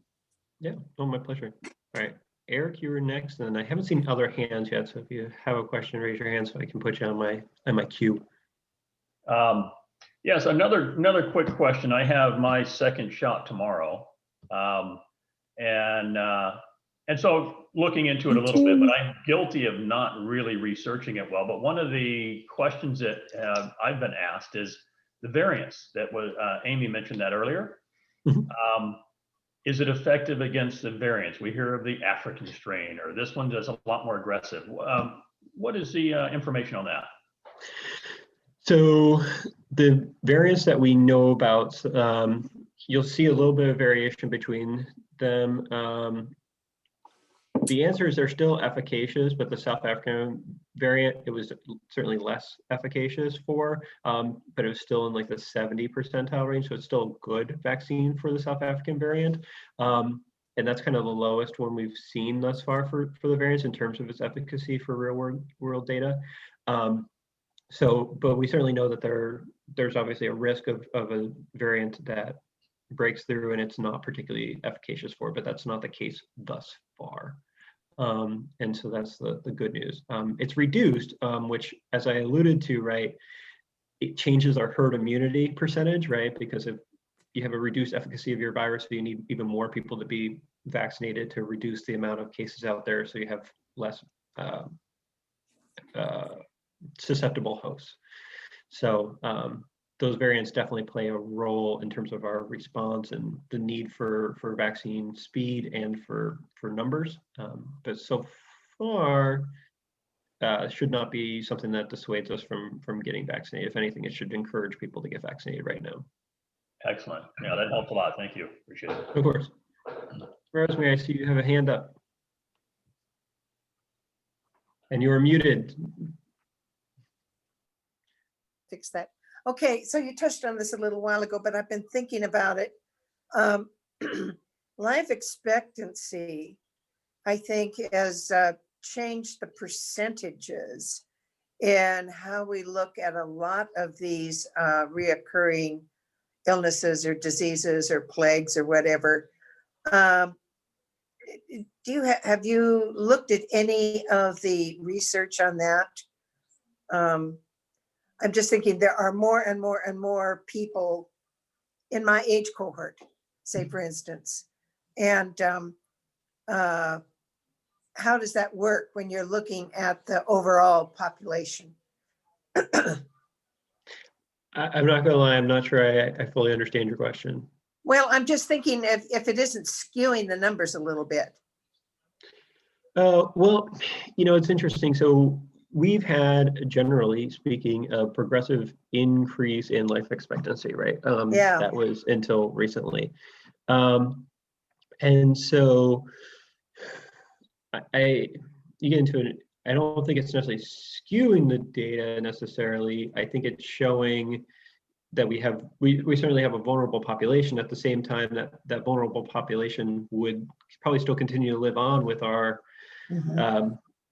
Yeah, oh, my pleasure. All right, Eric, you were next, and I haven't seen other hands yet. So if you have a question, raise your hand so I can put you on my queue. Yes, another quick question. I have my second shot tomorrow, and so looking into it a little bit, but I'm guilty of not really researching it well. But one of the questions that I've been asked is the variants that was Amy mentioned that earlier. Is it effective against the variants? We hear of the African strain, or this one is a lot more aggressive. What is the information on that? So the variants that we know about, you'll see a little bit of variation between them. The answer is they're still efficacious, but the South African variant, it was certainly less efficacious for, but it was still in like the 70 percentile range. So it's still a good vaccine for the South African variant. And that's kind of the lowest one we've seen thus far for the variants in terms of its efficacy for real world data. But we certainly know that there's obviously a risk of a variant that breaks through and it's not particularly efficacious for, but that's not the case thus far. And so that's the good news. It's reduced, which, as I alluded to, right, it changes our herd immunity percentage, right? Because if you have a reduced efficacy of your virus, you need even more people to be vaccinated to reduce the amount of cases out there, so you have less susceptible hosts. So those variants definitely play a role in terms of our response and the need for vaccine speed and for numbers. But so far, should not be something that dissuades us from getting vaccinated. If anything, it should encourage people to get vaccinated right now. Excellent. Yeah, that helps a lot. Thank you. Appreciate it. Of course. Rosemary, I see you have a hand up. And you are muted. Fix that. Okay, so you touched on this a little while ago, but I've been thinking about it. Life expectancy, I think, has changed the percentages and how we look at a lot of these reoccurring illnesses or diseases or plagues or whatever. Have you looked at any of the research on that? I'm just thinking there are more and more and more people in my age cohort, say for instance, and how does that work when you're looking at the overall population? I'm not gonna lie, I'm not sure I fully understand your question. Well, I'm just thinking if it isn't skewing the numbers a little bit. Well, you know, it's interesting. So we've had, generally speaking, a progressive increase in life expectancy, right? Yeah. That was until recently. And so you get into it, I don't think it's necessarily skewing the data necessarily. I think it's showing that we certainly have a vulnerable population. At the same time, that vulnerable population would probably still continue to live on with our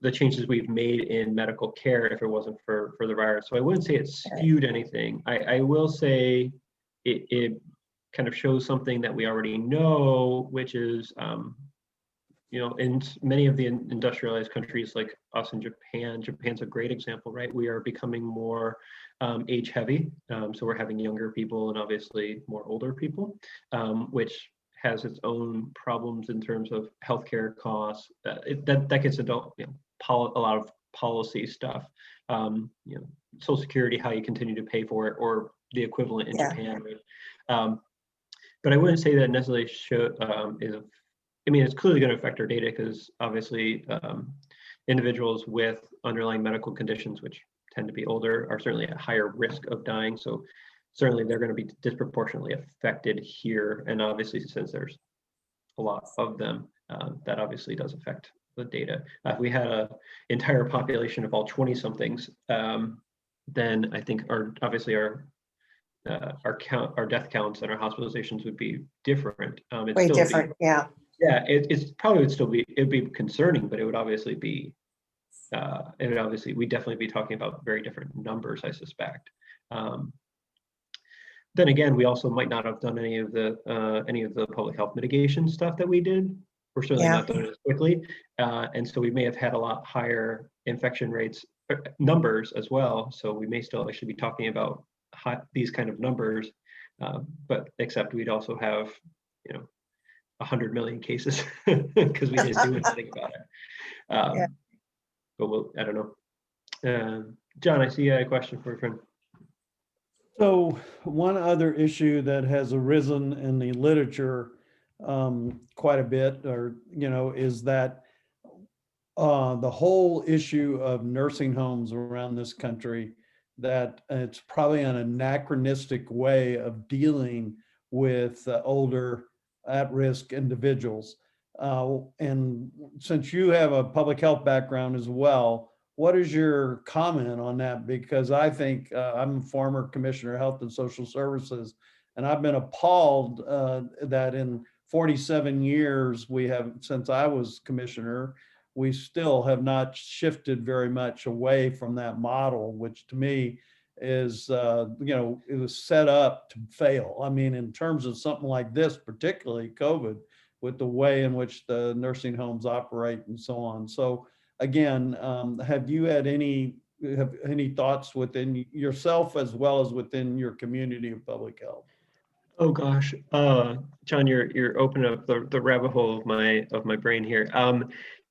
the changes we've made in medical care if it wasn't for the virus. So I wouldn't say it skewed anything. I will say it kind of shows something that we already know, which is, you know, in many of the industrialized countries like us in Japan, Japan's a great example, right? We are becoming more age heavy. So we're having younger people and obviously more older people, which has its own problems in terms of healthcare costs. That gets into, you know, a lot of policy stuff. You know, Social Security, how you continue to pay for it, or the equivalent in Yeah. Japan. Right? But I wouldn't say that necessarily I mean, it's clearly going to affect our data because obviously individuals with underlying medical conditions, which tend to be older, are certainly at higher risk of dying. So certainly they're going to be disproportionately affected here. And obviously, since there's a lot of them, that obviously does affect the data. If we had an entire population of all 20 somethings, then I think our death counts and our hospitalizations would be different. Way different, yeah. Yeah, it's probably it'd be concerning, but it would obviously be, we'd definitely be talking about very different numbers, I suspect. Then again, we also might not have done any of the public health mitigation stuff that we did. We're certainly not doing it as quickly, and so we may have had a lot higher infection rates numbers as well. So we may still actually be talking about these kind of numbers, but except we'd also have 100 million cases because we didn't do anything about it. But I don't know. John, I see you had a question for a friend. So one other issue that has arisen in the literature quite a bit, is that the whole issue of nursing homes around this country, that it's probably an anachronistic way of dealing with older at-risk individuals. And since you have a public health background as well, what is your comment on that? Because I think I'm a former commissioner of health and social services, and I've been appalled that in 47 years since I was commissioner, we still have not shifted very much away from that model, which to me is, it was set up to fail. I mean, in terms of something like this, particularly COVID, with the way in which the nursing homes operate and so on. So again, have you had any thoughts within yourself as well as within your community of public health? Oh gosh, John, you're opening up the rabbit hole of my brain here.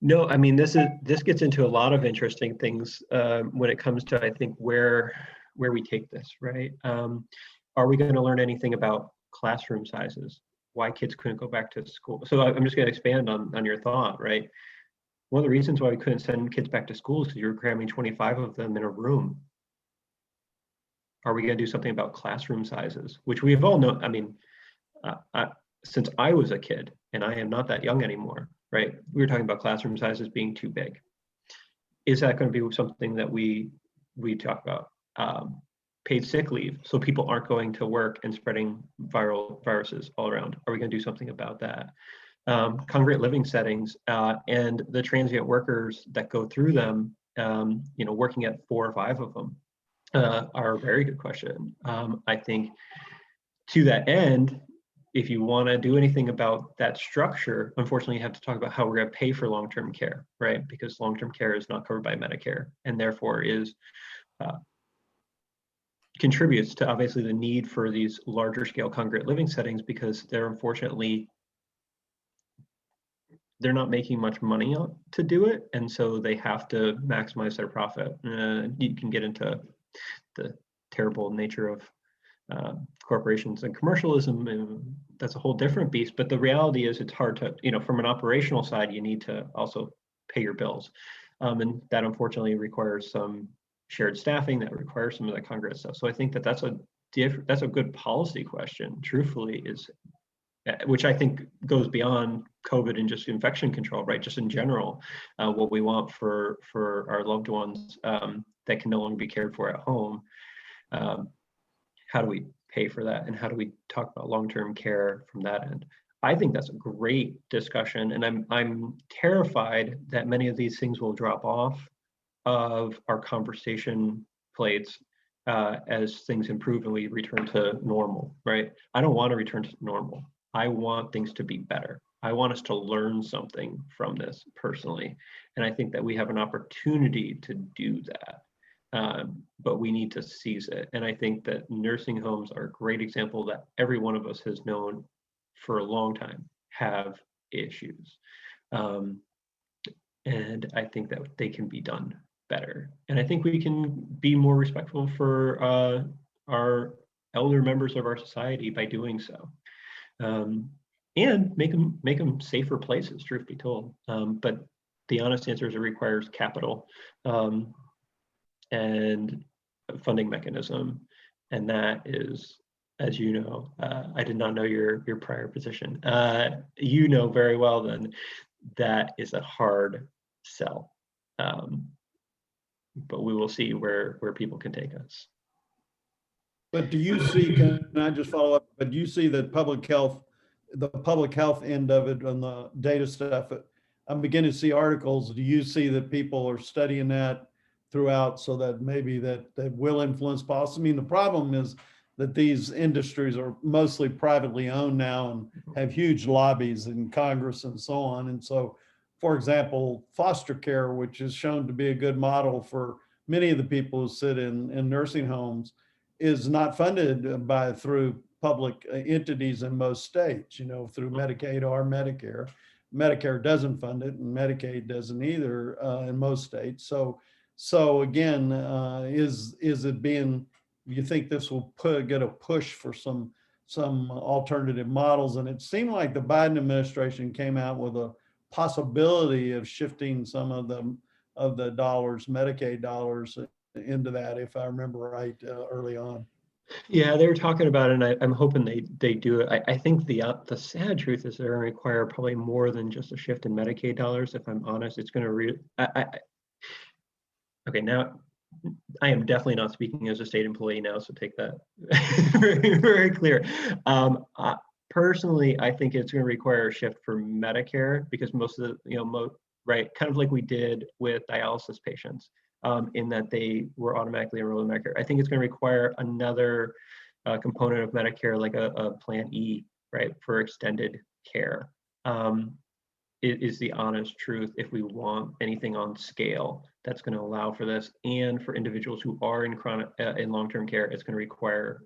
No, I mean this gets into a lot of interesting things when it comes to, I think, where we take this, right? Are we going to learn anything about classroom sizes? Why kids couldn't go back to school? So I'm just going to expand on your thought, right? One of the reasons why we couldn't send kids back to school is because you were cramming 25 of them in a room. Are we going to do something about classroom sizes, which we've all known? I mean, since I was a kid, and I am not that young anymore, right? We were talking about classroom sizes being too big. Is that going to be something that we talk about? Paid sick leave, so people aren't going to work and spreading viruses all around. Are we going to do something about that? Congregate living settings and the transient workers that go through them, working at 4 or 5 of them are a very good question. I think to that end, if you want to do anything about that structure, unfortunately, you have to talk about how we're going to pay for long-term care, right? Because long-term care is not covered by Medicare and therefore contributes to obviously the need for these larger scale congregate living settings, because they're not making much money to do it. And so they have to maximize their profit. You can get into the terrible nature of corporations and commercialism, and that's a whole different beast. But the reality is it's hard to, from an operational side, you need to also pay your bills. And that unfortunately requires some shared staffing, that requires some of that congregate stuff. So I think that's a good policy question, truthfully, which I think goes beyond COVID and just infection control, right? Just in general, what we want for our loved ones that can no longer be cared for at home. How do we pay for that? And how do we talk about long-term care from that end? I think that's a great discussion. And I'm terrified that many of these things will drop off of our conversation plates as things improve and we return to normal, right? I don't want to return to normal. I want things to be better. I want us to learn something from this personally. And I think that we have an opportunity to do that, but we need to seize it. And I think that nursing homes are a great example that every one of us has known for a long time have issues. And I think that they can be done better. And I think we can be more respectful for our elder members of our society by doing so. And make them safer places, truth be told. But the honest answer is it requires capital and a funding mechanism. And that is, as you know, I did not know your prior position. You know very well then that is a hard sell. But we will see where people can take us. But do you see, can I just follow up, but do you see that the public health end of it on the data stuff? I'm beginning to see articles. Do you see that people are studying that throughout so that maybe that will influence policy? I mean, the problem is that these industries are mostly privately owned now and have huge lobbies in Congress and so on. And so, for example, foster care, which is shown to be a good model for many of the people who sit in nursing homes, is not funded through public entities in most states, through Medicaid or Medicare. Medicare doesn't fund it, and Medicaid doesn't either in most states. So again, is it being? You think this will get a push for some alternative models? And it seemed like the Biden administration came out with a possibility of shifting some of the dollars, Medicaid dollars, into that, if I remember right, early on. Yeah, they were talking about it, and I'm hoping they do it. I think the sad truth is they're going to require probably more than just a shift in Medicaid dollars. If I'm honest, it's going to okay, now I am definitely not speaking as a state employee now, so take that very, very clear. Personally, I think it's going to require a shift for Medicare because most of the, right, kind of like we did with dialysis patients. In that they were automatically enrolled in Medicare. I think it's going to require another component of Medicare, like a Plan E, right, for extended care. It is the honest truth. If we want anything on scale that's going to allow for this, and for individuals who are in chronic in long-term care, it's going to require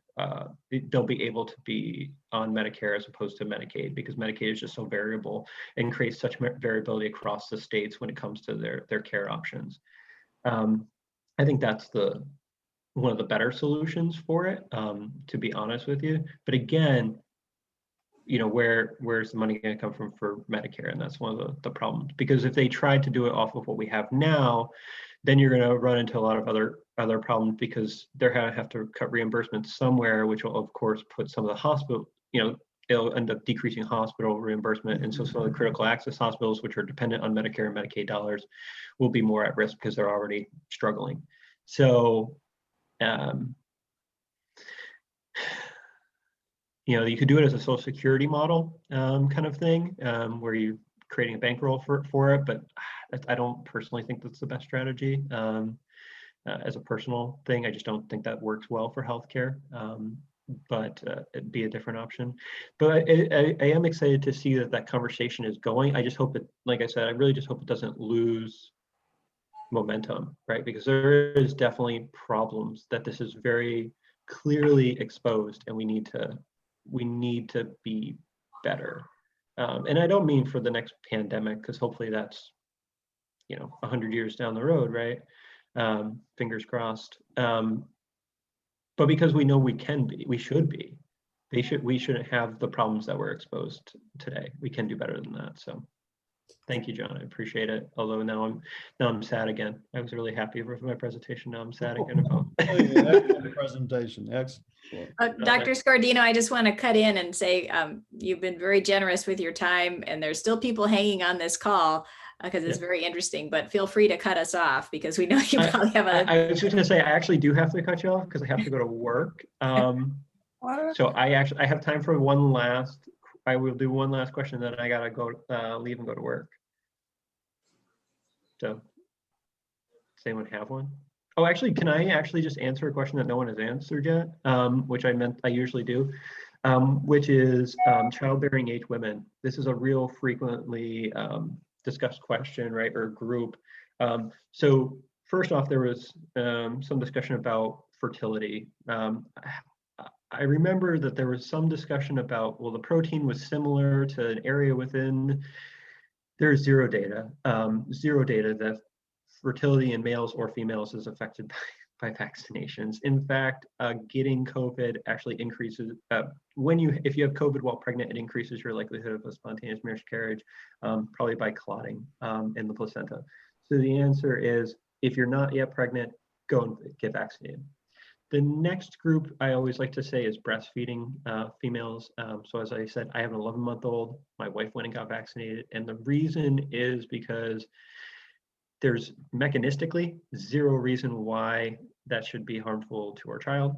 they'll be able to be on Medicare as opposed to Medicaid, because Medicaid is just so variable and creates such variability across the states when it comes to their care options. I think that's one of the better solutions for it, to be honest with you. But again, where's the money going to come from for Medicare? And that's one of the problems, because if they tried to do it off of what we have now, then you're going to run into a lot of other problems, because they're going to have to cut reimbursements somewhere, which will of course put some of the hospital, it'll end up decreasing hospital reimbursement. And so some of the critical access hospitals, which are dependent on Medicare and Medicaid dollars, will be more at risk because they're already struggling. So, you could do it as a Social Security model kind of thing, where you're creating a bankroll for it, but I don't personally think that's the best strategy. As a personal thing, I just don't think that works well for healthcare. But it'd be a different option. But I am excited to see that conversation is going. I just hope it, like I said, I really just hope it doesn't lose momentum, right? Because there is definitely problems that this is very clearly exposed, and we need to be better. And I don't mean for the next pandemic, because hopefully that's 100 years down the road, right? Fingers crossed. But because we know we should be. We shouldn't have the problems that we're exposed today. We can do better than that. So thank you, John. I appreciate it. Although now I'm sad again. I was really happy with my presentation. Now I'm sad again about Excellent presentation. Excellent. Dr. Scardino, I just want to cut in and say you've been very generous with your time, and there's still people hanging on this call because it's very interesting, but feel free to cut us off because we know you probably have I was just going to say, I actually do have to cut you off because I have to go to work. So I have time for I will do one last question, then I got to go leave and go to work. So does anyone have one? Oh, actually, can I actually just answer a question that no one has answered yet, which I usually do, which is childbearing age women. This is a real frequently discussed question, right, or group. So first off, there was some discussion about fertility. I remember that there was some discussion about, well, the protein was similar to an area within, there's zero data that fertility in males or females is affected by vaccinations. In fact, getting COVID actually increases, if you have COVID while pregnant, it increases your likelihood of a spontaneous miscarriage, probably by clotting in the placenta. So the answer is, if you're not yet pregnant, go and get vaccinated. The next group I always like to say is breastfeeding females. So as I said, I have an 11-month-old. My wife went and got vaccinated. And the reason is because there's mechanistically zero reason why that should be harmful to our child.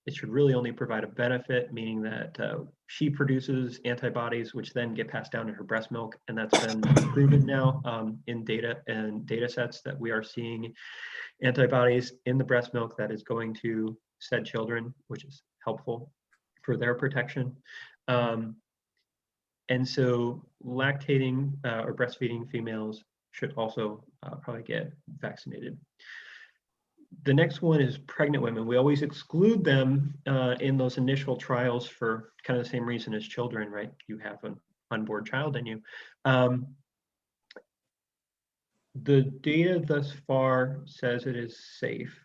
It should really only provide a benefit, meaning that she produces antibodies, which then get passed down to her breast milk. And that's been proven now in data and data sets that we are seeing antibodies in the breast milk that is going to said children, which is helpful for their protection. And so lactating or breastfeeding females should also probably get vaccinated. The next one is pregnant women. We always exclude them in those initial trials for kind of the same reason as children, right? You have an unborn child in you. The data thus far says it is safe.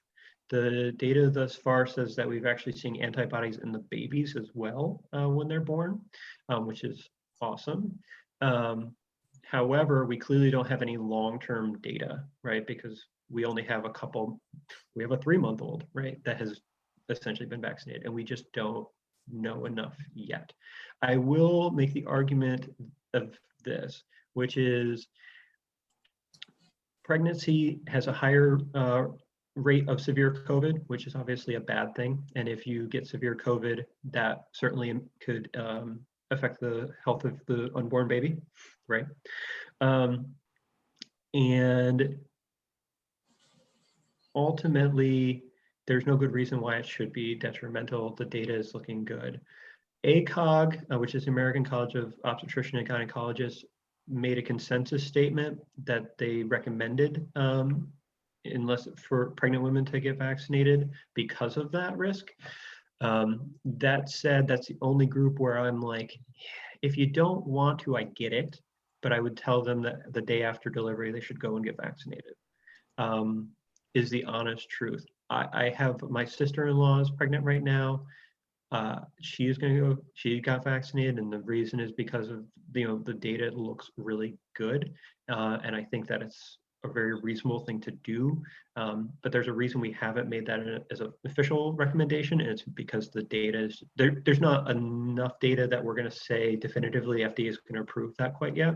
The data thus far says that we've actually seen antibodies in the babies as well when they're born, which is awesome. However, we clearly don't have any long-term data, right? Because we only have we have a 3-month-old, right? That has essentially been vaccinated, and we just don't know enough yet. I will make the argument of this, which is pregnancy has a higher rate of severe COVID, which is obviously a bad thing. And if you get severe COVID, that certainly could affect the health of the unborn baby, right? And ultimately, there's no good reason why it should be detrimental. The data is looking good. ACOG, which is the American College of Obstetrician and Gynecologists, made a consensus statement that they recommended unless for pregnant women to get vaccinated because of that risk. That said, that's the only group where I'm like, if you don't want to, I get it, but I would tell them that the day after delivery, they should go and get vaccinated, is the honest truth. I have my sister-in-law is pregnant right now. She got vaccinated, and the reason is because of the data looks really good, and I think that it's a very reasonable thing to do. But there's a reason we haven't made that as an official recommendation, and it's because the data is there's not enough data that we're going to say definitively FDA is going to approve that quite yet.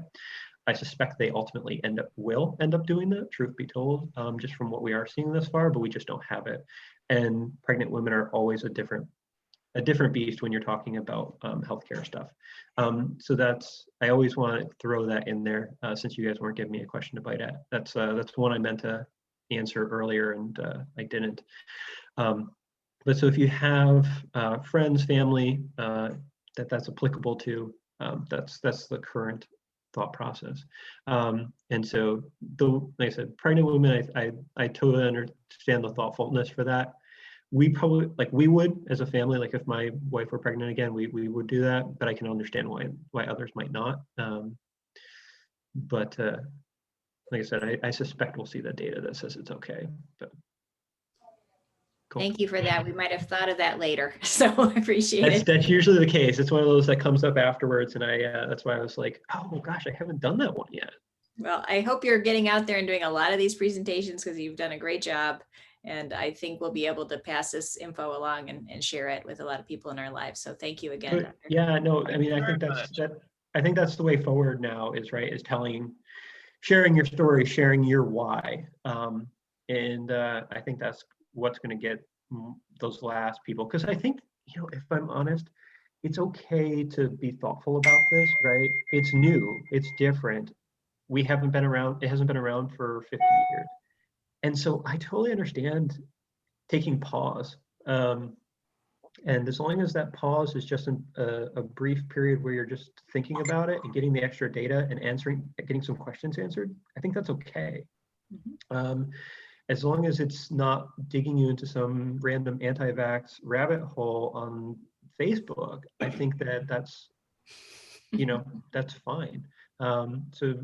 I suspect they ultimately will end up doing that, truth be told, just from what we are seeing thus far, but we just don't have it. And pregnant women are always a different beast when you're talking about healthcare stuff. So I always want to throw that in there since you guys weren't giving me a question to bite at. That's one I meant to answer earlier and I didn't. But so if you have friends, family that's applicable to, that's the current thought process. And so like I said, pregnant women, I totally understand the thoughtfulness for that. We probably, we would as a family, like if my wife were pregnant again, we would do that, but I can understand why others might not. But like I said, I suspect we'll see the data that says it's okay. But cool. Thank you for that. We might have thought of that later, so I appreciate it. That's usually the case. It's one of those that comes up afterwards, and that's why I was like, oh gosh, I haven't done that one yet. Well, I hope you're getting out there and doing a lot of these presentations because you've done a great job. And I think we'll be able to pass this info along and share it with a lot of people in our lives. So thank you again. But, yeah, no, I mean, I think that's the way forward now is sharing your story, sharing your why. And I think that's what's going to get those last people. Because I think, if I'm honest, it's okay to be thoughtful about this, right? It's new, it's different. It hasn't been around for 50 years. And so I totally understand taking pause. And as long as that pause is just a brief period where you're just thinking about it and getting the extra data and getting some questions answered, I think that's okay. Mm-hmm. As long as it's not digging you into some random anti-vax rabbit hole on Facebook, I think that's fine. So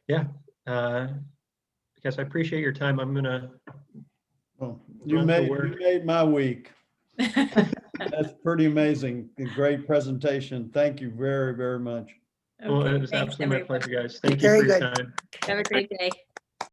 yeah. guess I appreciate your time. I'm gonna. Well, Run for work. you made my week. That's pretty amazing. A great presentation. Thank you very, very much. Well, Okay, it was thanks, absolutely my everyone. pleasure, guys. Thank you Very for your good. time. Have a great day.